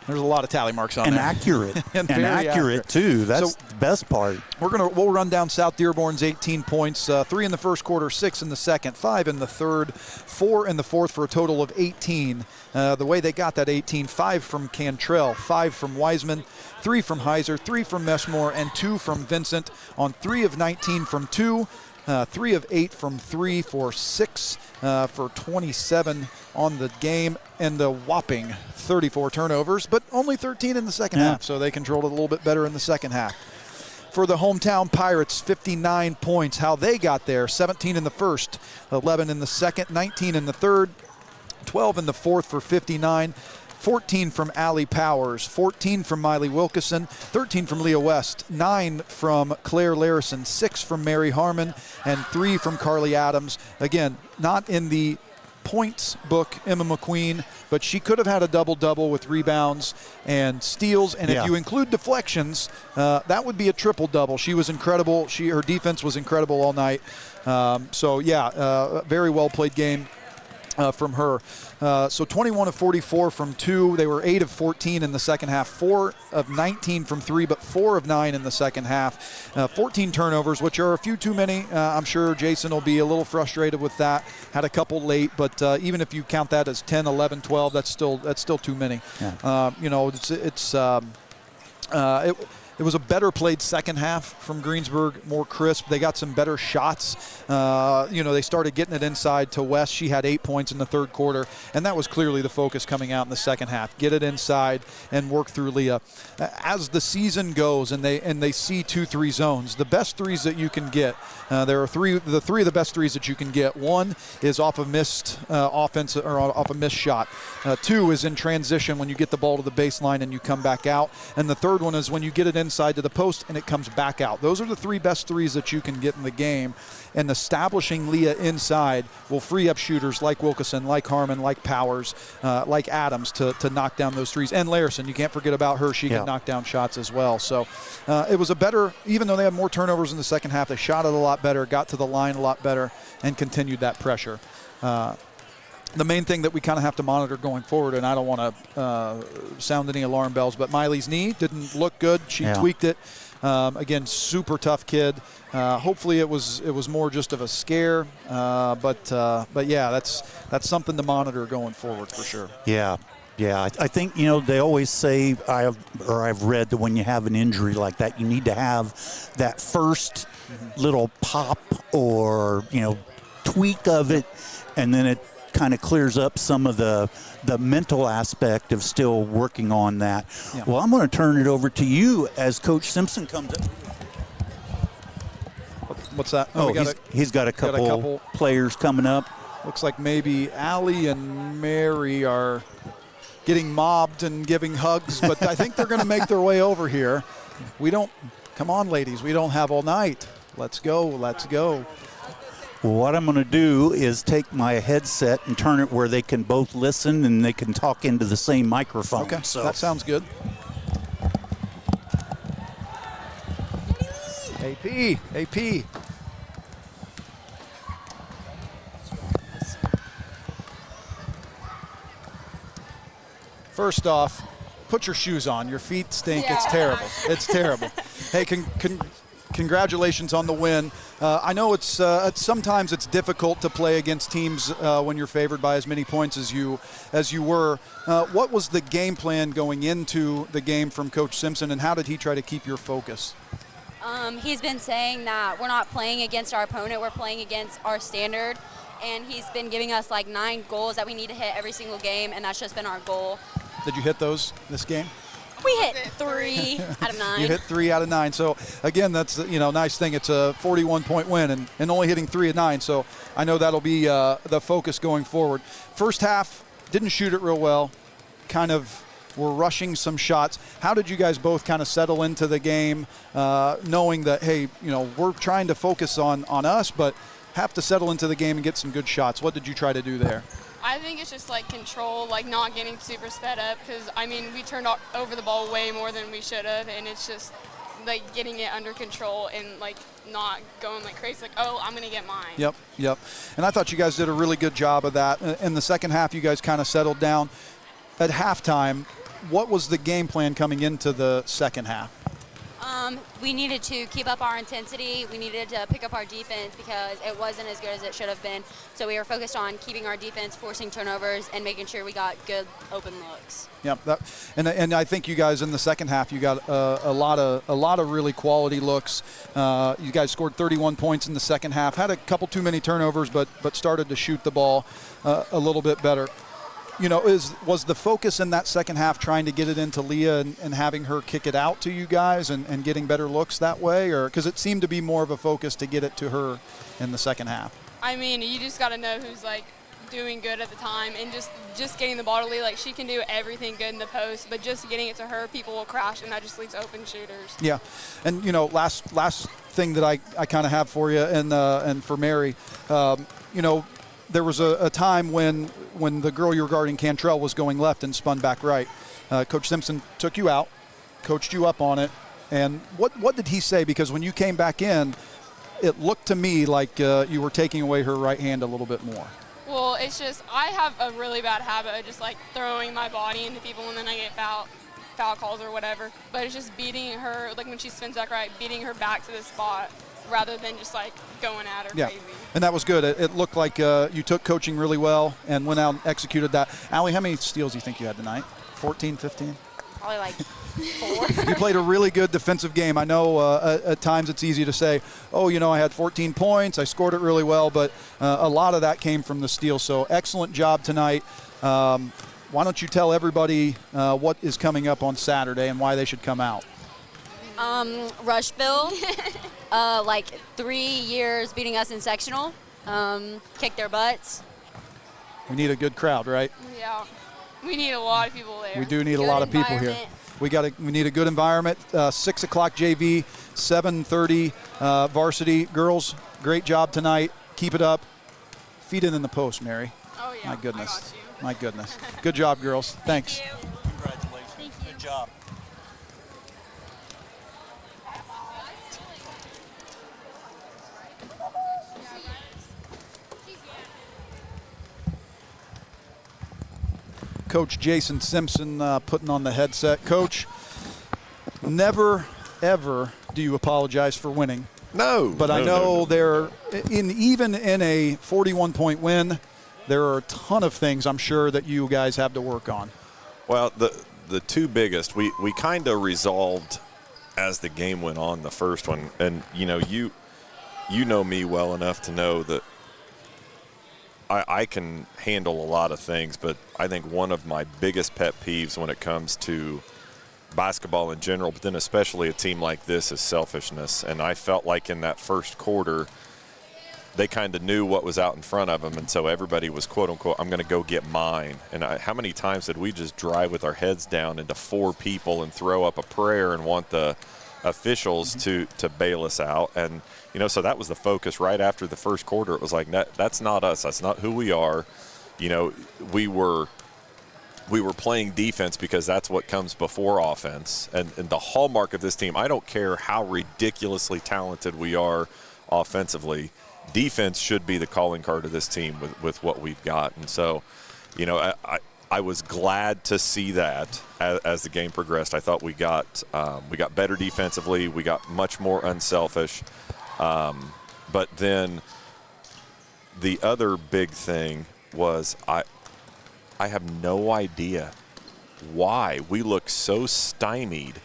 there's a lot of tally marks on and there. Accurate. and accurate too. That's the best part. We'll run down South Dearborn's 18 points. 3 in the first quarter, 6 in the second, 5 in the third, 4 in the fourth for a total of 18. The way they got that 18, 5 from Cantrell, 5 from Wiseman, 3 from Heiser, 3 from Meshmore, and 2 from Vincent. On 3 of 19 from 2. 3 of 8 from 3 for 6 for 27 on the game, and a whopping 34 turnovers, but only 13 in the second half, so they controlled it a little bit better in the second half. For the hometown Pirates, 59 points. How they got there, 17 in the first, 11 in the second, 19 in the third, 12 in the fourth for 59. 14 from Allie Powers, 14 from Miley Wilkeson, 13 from Leah West, 9 from Claire Larison, 6 from Mary Harmon, and 3 from Carly Adams. Again, not in the points book, Emma McQueen, but she could have had a double-double with rebounds and steals, and if you include deflections, that would be a triple-double. She was incredible. Her defense was incredible all night. Very well-played game from her. So 21 of 44 from 2. They were 8 of 14 in the second half, 4 of 19 from 3, but 4 of 9 in the second half. 14 turnovers, which are a few too many. I'm sure Jason will be a little frustrated with that. Had a couple late, but even if you count that as 10, 11, 12, that's still too many. Yeah. It was a better played second half from Greensburg, more crisp. They got some better shots. They started getting it inside to West. She had 8 points in the third quarter, and that was clearly the focus coming out in the second half. Get it inside and work through Leah. As the season goes and they see 2-3 zones, the best threes that you can get, there are three of the best threes that you can get. One is off a missed offense or off a missed shot. 2 is in transition when you get the ball to the baseline and you come back out. And the third one is when you get it inside to the post and it comes back out. Those are the 3 best threes that you can get in the game. And establishing Leah inside will free up shooters like Wilkeson, like Harmon, like Powers, like Adams to knock down those threes. And Larison, you can't forget about her. She can knock down shots as well. So it was a better, even though they had more turnovers in the second half, they shot it a lot better, got to the line a lot better, and continued that pressure. The main thing that we kind of have to monitor going forward, and I don't want to sound any alarm bells, but Miley's knee didn't look good. She tweaked it. Again, super tough kid. Hopefully it was more just of a scare, but yeah, that's something to monitor going forward for sure. Yeah. I think they always say I've read that when you have an injury like that, you need to have that first little pop or tweak of it, and then it kind of clears up some of the mental aspect of still working on that. Yeah. Well, I'm going to turn it over to you as Coach Simpson comes up. What's that? He's got a couple players coming up. Looks like maybe Allie and Mary are getting mobbed and giving hugs, but I think they're going to make their way over here. Come on, ladies, we don't have all night. Let's go. Well, what I'm going to do is take my headset and turn it where they can both listen and they can talk into the same microphone. Okay, so that sounds good. AP. First off, put your shoes on. Your feet stink. Yeah. It's terrible. Hey, congratulations on the win. I know it's sometimes it's difficult to play against teams when you're favored by as many points as you were. What was the game plan going into the game from Coach Simpson, and how did he try to keep your focus? He's been saying that we're not playing against our opponent, we're playing against our standard, and he's been giving us like 9 goals that we need to hit every single game, and that's just been our goal. Did you hit those this game? We hit 3 out of 9. You hit 3 out of 9. So, again, that's nice thing. It's a 41-point win and only hitting 3 of 9. So I know that'll be the focus going forward. First half, didn't shoot it real well. Kind of were rushing some shots. How did you guys both kind of settle into the game, knowing that, hey, we're trying to focus on us, but have to settle into the game and get some good shots? What did you try to do there? I think it's just like control, like not getting super sped up, because we turned over the ball way more than we should have, and it's just like getting it under control and like not going like crazy, like, oh, I'm gonna get mine. Yep. And I thought you guys did a really good job of that. In the second half, you guys kind of settled down. At halftime, what was the game plan coming into the second half? We needed to keep up our intensity. We needed to pick up our defense because it wasn't as good as it should have been. So we were focused on keeping our defense, forcing turnovers, and making sure we got good open looks. Yep. And I think you guys in the second half, you got a lot of really quality looks. You guys scored 31 points in the second half. Had a couple too many turnovers, but started to shoot the ball a little bit better. Was the focus in that second half trying to get it into Leah and having her kick it out to you guys and getting better looks that way? Or because it seemed to be more of a focus to get it to her in the second half? You just got to know who's like doing good at the time, and just getting the ball to Lee. Like, she can do everything good in the post, but just getting it to her, people will crash, and that just leaves open shooters. Yeah, and last thing that I kind of have for you and for Mary, there was a time when the girl you were guarding, Cantrell, was going left and spun back right. Coach Simpson took you out, coached you up on it, and what did he say? Because when you came back in, it looked to me like you were taking away her right hand a little bit more. Well, it's just I have a really bad habit of just like throwing my body into people and then I get foul calls or whatever. But it's just beating her, like when she spins back right, beating her back to the spot rather than just like going at her crazy. And that was good. It looked like you took coaching really well and went out and executed that. Allie, how many steals do you think you had tonight? 14, 15? Probably like 4. You played a really good defensive game. I know at times it's easy to say, I had 14 points, I scored it really well, but a lot of that came from the steal. So excellent job tonight. Why don't you tell everybody what is coming up on Saturday and why they should come out? Rushville, like 3 years beating us in sectional, kick their butts. We need a good crowd, right? Yeah, we need a lot of people there. We do need a lot of people here. We need a good environment. 6 o'clock JV, 7:30 varsity. Girls, great job tonight. Keep it up. Feed it in the post, Mary. Oh yeah. My goodness. I got you. My goodness. Good job, girls. Thanks. Thank you. Congratulations. Thank you. Good job. Coach Jason Simpson putting on the headset. Coach, never, ever do you apologize for winning. No. But I know even in a 41-point win, there are a ton of things I'm sure that you guys have to work on. Well, the two biggest, we kind of resolved as the game went on, the first one. And, you know me well enough to know that I can handle a lot of things, but I think one of my biggest pet peeves when it comes to basketball in general, but then especially a team like this, is selfishness. And I felt like in that first quarter, they kind of knew what was out in front of them, and so everybody was, quote unquote, I'm going to go get mine. And how many times did we just drive with our heads down into 4 people and throw up a prayer and want the officials to bail us out? And so that was the focus right after the first quarter. It was like, that's not us. That's not who we are. We were playing defense because that's what comes before offense. And the hallmark of this team, I don't care how ridiculously talented we are offensively, defense should be the calling card of this team with what we've got. And so, I was glad to see that as the game progressed. I thought we got better defensively. We got much more unselfish. But then the other big thing was I have no idea why we look so stymied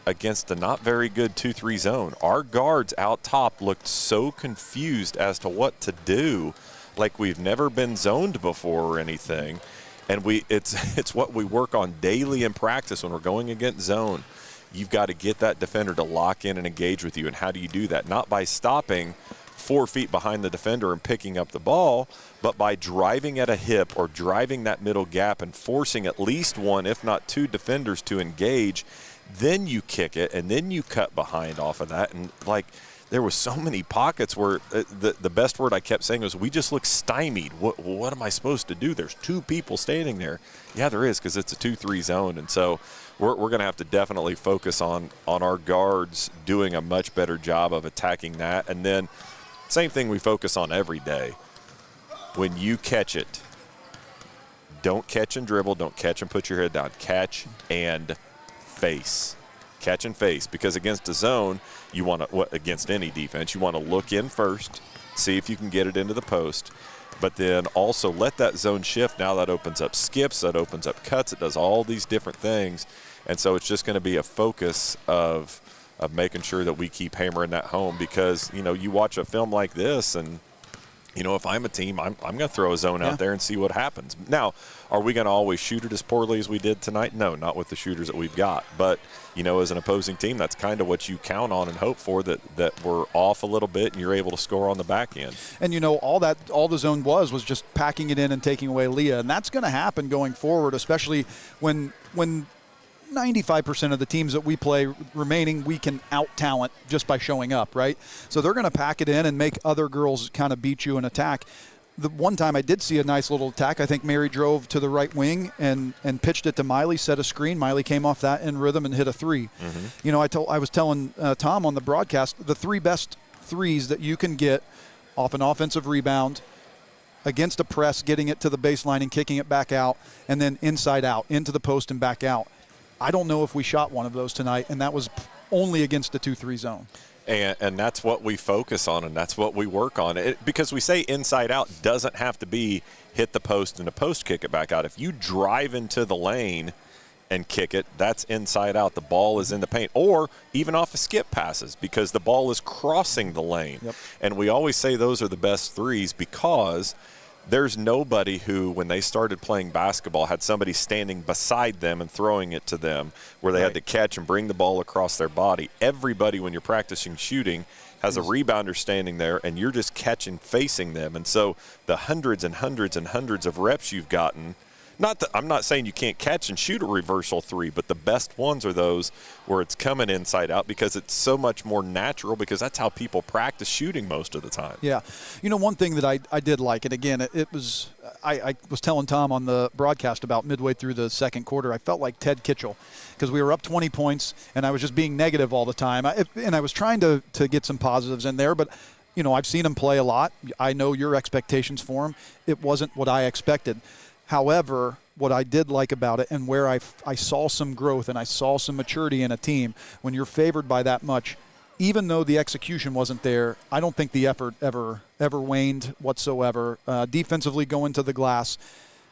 against a not very good 2-3 zone. Our guards out top looked so confused as to what to do, like we've never been zoned before or anything. And it's what we work on daily in practice when we're going against zone. You've got to get that defender to lock in and engage with you. And how do you do that? Not by stopping 4 feet behind the defender and picking up the ball, but by driving at a hip or driving that middle gap and forcing at least 1, if not 2 defenders to engage. Then you kick it, and then you cut behind off of that. And, there was so many pockets where the best word I kept saying was, we just look stymied. What am I supposed to do? There's 2 people standing there. Yeah, there is, because it's a 2-3 zone. And so we're going to have to definitely focus on our guards doing a much better job of attacking that. And then same thing we focus on every day. When you catch it, don't catch and dribble. Don't catch and put your head down. Catch and face. Catch and face, because against a zone, you want to, against any defense, you want to look in first, see if you can get it into the post, but then also let that zone shift. Now that opens up skips, that opens up cuts, it does all these different things. And so it's just going to be a focus of making sure that we keep hammering that home, because, you watch a film like this and if I'm a team, I'm going to throw a zone out there and see what happens. Now, are we going to always shoot it as poorly as we did tonight? No, not with the shooters that we've got. But, as an opposing team, that's kind of what you count on and hope for, that we're off a little bit and you're able to score on the back end. And, all the zone was just packing it in and taking away Leah. And that's going to happen going forward, especially when 95% of the teams that we play remaining, we can out-talent just by showing up, right? So they're going to pack it in and make other girls kind of beat you in attack. The one time I did see a nice little attack, I think Mary drove to the right wing and pitched it to Miley, set a screen. Miley came off that in rhythm and hit a three. Mm-hmm. I was telling Tom on the broadcast, the three best threes that you can get off an offensive rebound, against a press, getting it to the baseline and kicking it back out, and then inside out, into the post and back out. I don't know if we shot one of those tonight, and that was only against a 2-3 zone. And that's what we focus on, and that's what we work on. Because we say inside out doesn't have to be hit the post and a post kick it back out. If you drive into the lane and kick it, that's inside out. The ball is in the paint, or even off of skip passes because the ball is crossing the lane. Yep. And we always say those are the best threes because there's nobody who, when they started playing basketball, had somebody standing beside them and throwing it to them where they had to catch and bring the ball across their body. Everybody, when you're practicing shooting, has a rebounder standing there, and you're just catching, facing them. And so the hundreds and hundreds and hundreds of reps you've gotten, I'm not saying you can't catch and shoot a reversal three, but the best ones are those where it's coming inside out because it's so much more natural because that's how people practice shooting most of the time. Yeah. One thing that I did like, and again, it was I was telling Tom on the broadcast about midway through the second quarter, I felt like Ted Kitchell because we were up 20 points, and I was just being negative all the time. And I was trying to get some positives in there, but I've seen him play a lot. I know your expectations for him. It wasn't what I expected. However, what I did like about it and where I saw some growth and I saw some maturity in a team, when you're favored by that much, even though the execution wasn't there, I don't think the effort ever waned whatsoever. Defensively going to the glass,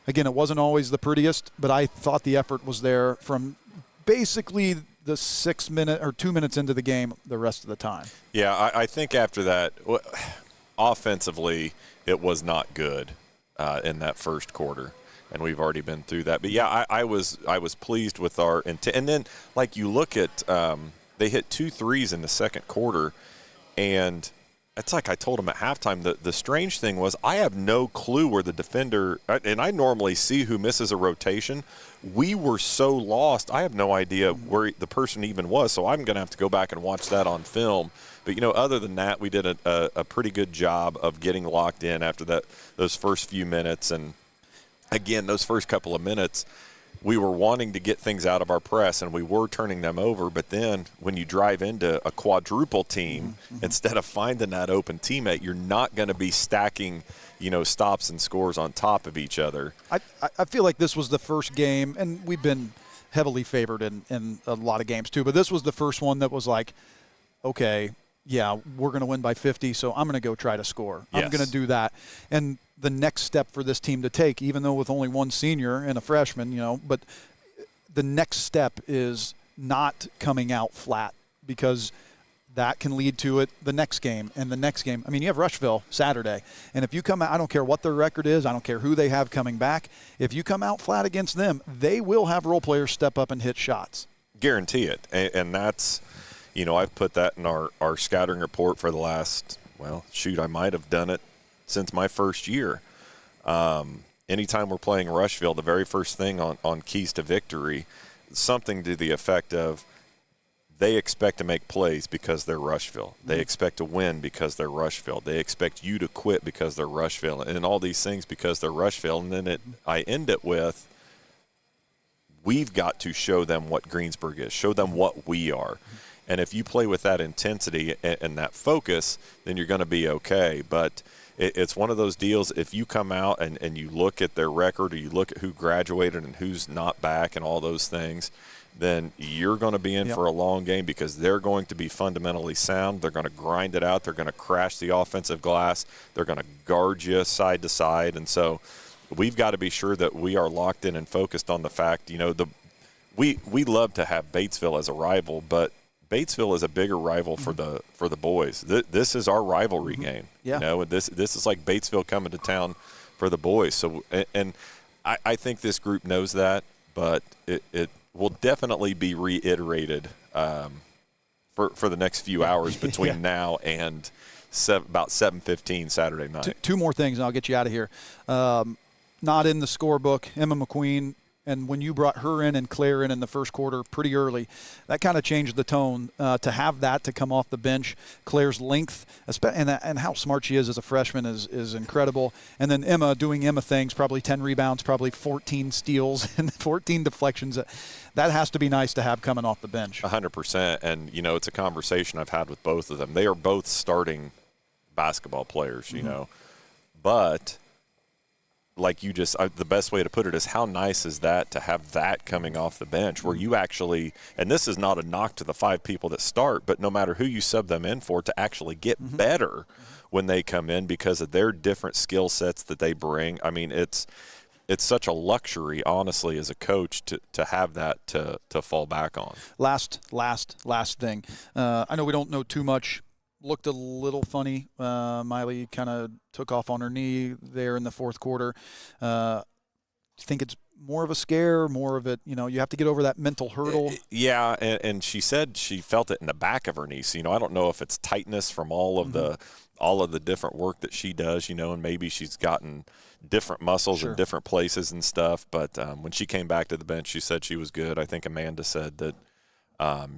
again, it wasn't always the prettiest, but I thought the effort was there from basically the 6 minute or 2 minutes into the game the rest of the time. Yeah, I think after that, offensively, it was not good in that first quarter. And we've already been through that. But, yeah, I was pleased with our intent. And then, like, you look at they hit 2 threes in the second quarter, and it's like I told them at halftime, the strange thing was I have no clue where the defender – and I normally see who misses a rotation. We were so lost, I have no idea where the person even was, so I'm going to have to go back and watch that on film. But, other than that, we did a pretty good job of getting locked in after those first few minutes. And – again, those first couple of minutes, we were wanting to get things out of our press, and we were turning them over. But then when you drive into a quadruple team, instead of finding that open teammate, you're not going to be stacking, stops and scores on top of each other. I feel like this was the first game, and we've been heavily favored in a lot of games too, but this was the first one that was like, okay, yeah, we're going to win by 50, so I'm going to go try to score. Yes. I'm going to do that. And the next step for this team to take, even though with only one senior and a freshman, but the next step is not coming out flat because that can lead to it the next game and the next game. I mean, you have Rushville Saturday, and if you come out, I don't care what their record is, I don't care who they have coming back, if you come out flat against them, they will have role players step up and hit shots. Guarantee it. And that's – I've put that in our scouting report for the last, I might have done it since my first year. Anytime we're playing Rushville, the very first thing on Keys to Victory, something to the effect of they expect to make plays because they're Rushville. They expect to win because they're Rushville. They expect you to quit because they're Rushville. And all these things because they're Rushville. And then I end it with, we've got to show them what Greensburg is, show them what we are. And if you play with that intensity and that focus, then you're going to be okay. But it's one of those deals, if you come out and you look at their record or you look at who graduated and who's not back and all those things, then you're going to be in for a long game because they're going to be fundamentally sound. They're going to grind it out. They're going to crash the offensive glass. They're going to guard you side to side. And so we've got to be sure that we are locked in and focused on the fact, we love to have Batesville as a rival, but Batesville is a bigger rival for the boys. This is our rivalry game. Yeah. You know, this is like Batesville coming to town for the boys. So, and I think this group knows that, but it will definitely be reiterated for the next few hours between now and about 7:15 Saturday night. Two more things, and I'll get you out of here. Not in the scorebook, Emma McQueen. And when you brought her in and Claire in the first quarter pretty early, that kind of changed the tone. To have that to come off the bench, Claire's length, and how smart she is as a freshman is incredible. And then Emma doing Emma things, probably 10 rebounds, probably 14 steals and 14 deflections. That has to be nice to have coming off the bench. 100%. And, you know, it's a conversation I've had with both of them. They are both starting basketball players, you know. But like you just the best way to put it is how nice is that to have that coming off the bench where you actually, and this is not a knock to the 5 people that start, but no matter who you sub them in for, to actually get better when they come in because of their different skill sets that they bring. I mean, it's such a luxury, honestly, as a coach to have that to fall back on. Last thing. I know we don't know too much. Looked a little funny. Miley kind of took off on her knee there in the fourth quarter. I think it's more of a scare, more of it, you know, you have to get over that mental hurdle. Yeah, and she said she felt it in the back of her knee. So, you know, I don't know if it's tightness from all of the different work that she does, you know, and maybe she's gotten different muscles in different places and stuff. But when she came back to the bench, she said she was good. I think Amanda said that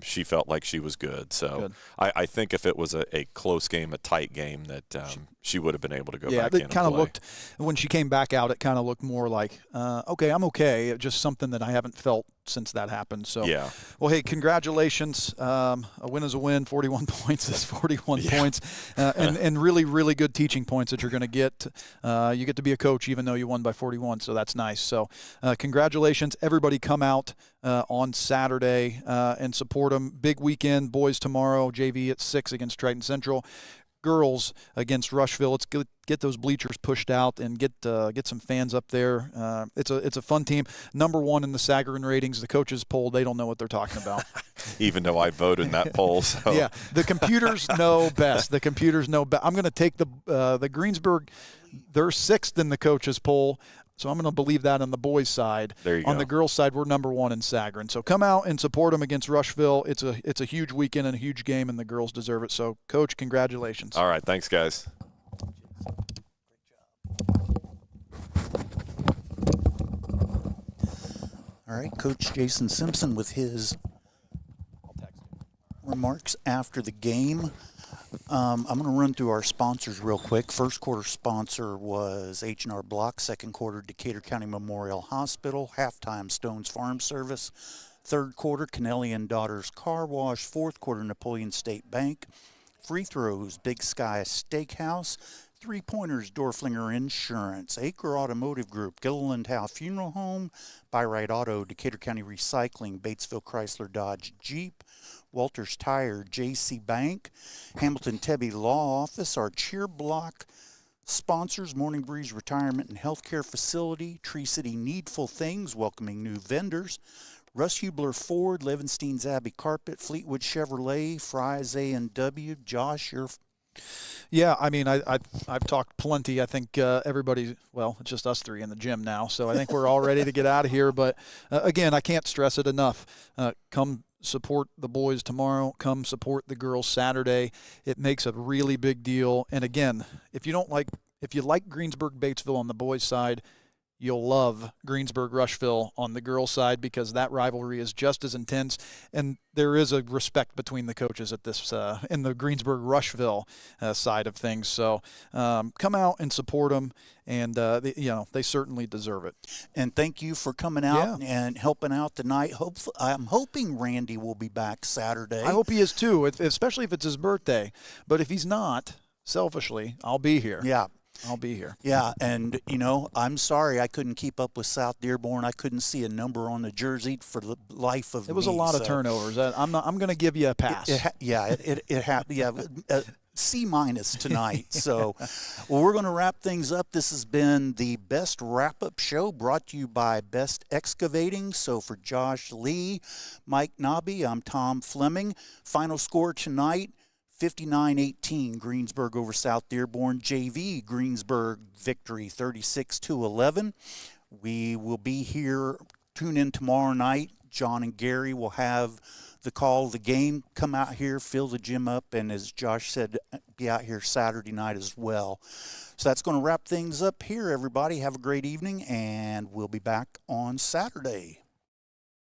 she felt like she was good. So I think if it was a close game, a tight game, that she would have been able to go back in and play. Yeah, it kind of looked, when she came back out, it kind of looked more like, okay, I'm okay. Just something that I haven't felt since that happened. So, yeah. Well, hey, congratulations. A win is a win. 41 points is 41 points. And really, really good teaching points that you're going to get. You get to be a coach even though you won by 41, so that's nice. So congratulations. Everybody come out on Saturday and support them. Big weekend. Boys tomorrow, JV at 6 against Triton Central. Girls against Rushville. Let's get those bleachers pushed out and get some fans up there. It's a fun team. Number 1 in the Sagarin ratings. The coaches poll, they don't know what they're talking about. Even though I voted in that poll. So. Yeah, the computers know best. The computers know best. I'm going to take the Greensburg. They're 6th in the coaches poll. So I'm going to believe that on the boys' side. There you on go. The girls' side, we're number 1 in Sagarin. So come out and support them against Rushville. It's a huge weekend and a huge game, and the girls deserve it. So, Coach, congratulations. All right, thanks, guys. All right, Coach Jason Simpson with his remarks after the game. I'm going to run through our sponsors real quick. First quarter sponsor was H&R Block. Second quarter, Decatur County Memorial Hospital. Halftime, Stone's Farm Service. Third quarter, Kennelly and Daughters Car Wash. Fourth quarter, Napoleon State Bank. Free throws, Big Sky Steakhouse. Three-pointers, Dorflinger Insurance. Acre Automotive Group. Gilliland Howe Funeral Home. By-Right Auto, Decatur County Recycling. Batesville Chrysler Dodge Jeep. Walters Tire, J.C. Bank, Hamilton Tebby Law Office, our cheer block sponsors, Morning Breeze Retirement and Healthcare Facility, Tree City Needful Things, welcoming new vendors, Russ Hubler Ford, Levenstein's Abbey Carpet, Fleetwood Chevrolet, Fry's A&W. Josh, you're... Yeah, I mean, I've talked plenty. I think everybody, well, it's just us 3 in the gym now, so I think we're all ready to get out of here. But, again, I can't stress it enough. Come support the boys tomorrow. Come support the girls Saturday. It makes a really big deal. And, again, if you like Greensburg Batesville on the boys' side, you'll love Greensburg Rushville on the girls' side because that rivalry is just as intense, and there is a respect between the coaches at this in the Greensburg Rushville side of things. So come out and support them, and they certainly deserve it. And thank you for coming out and helping out tonight. I'm hoping Randy will be back Saturday. I hope he is too, especially if it's his birthday. But if he's not, selfishly, I'll be here. Yeah. I'll be here. Yeah, and, I'm sorry I couldn't keep up with South Dearborn. I couldn't see a number on the jersey for the life of me. It was a lot of turnovers. I'm going to give you a pass. It happened. Yeah. C- tonight. So well, we're going to wrap things up. This has been the Best Wrap-Up Show brought to you by Best Excavating. So for Josh Lee, Mike Nobby, I'm Tom Fleming. Final score tonight, 59-18, Greensburg over South Dearborn. JV, Greensburg victory, 36-11. We will be here. Tune in tomorrow night. John and Gary will have the call of the game. Come out here, fill the gym up, and as Josh said, be out here Saturday night as well. So that's going to wrap things up here, everybody. Have a great evening, and we'll be back on Saturday.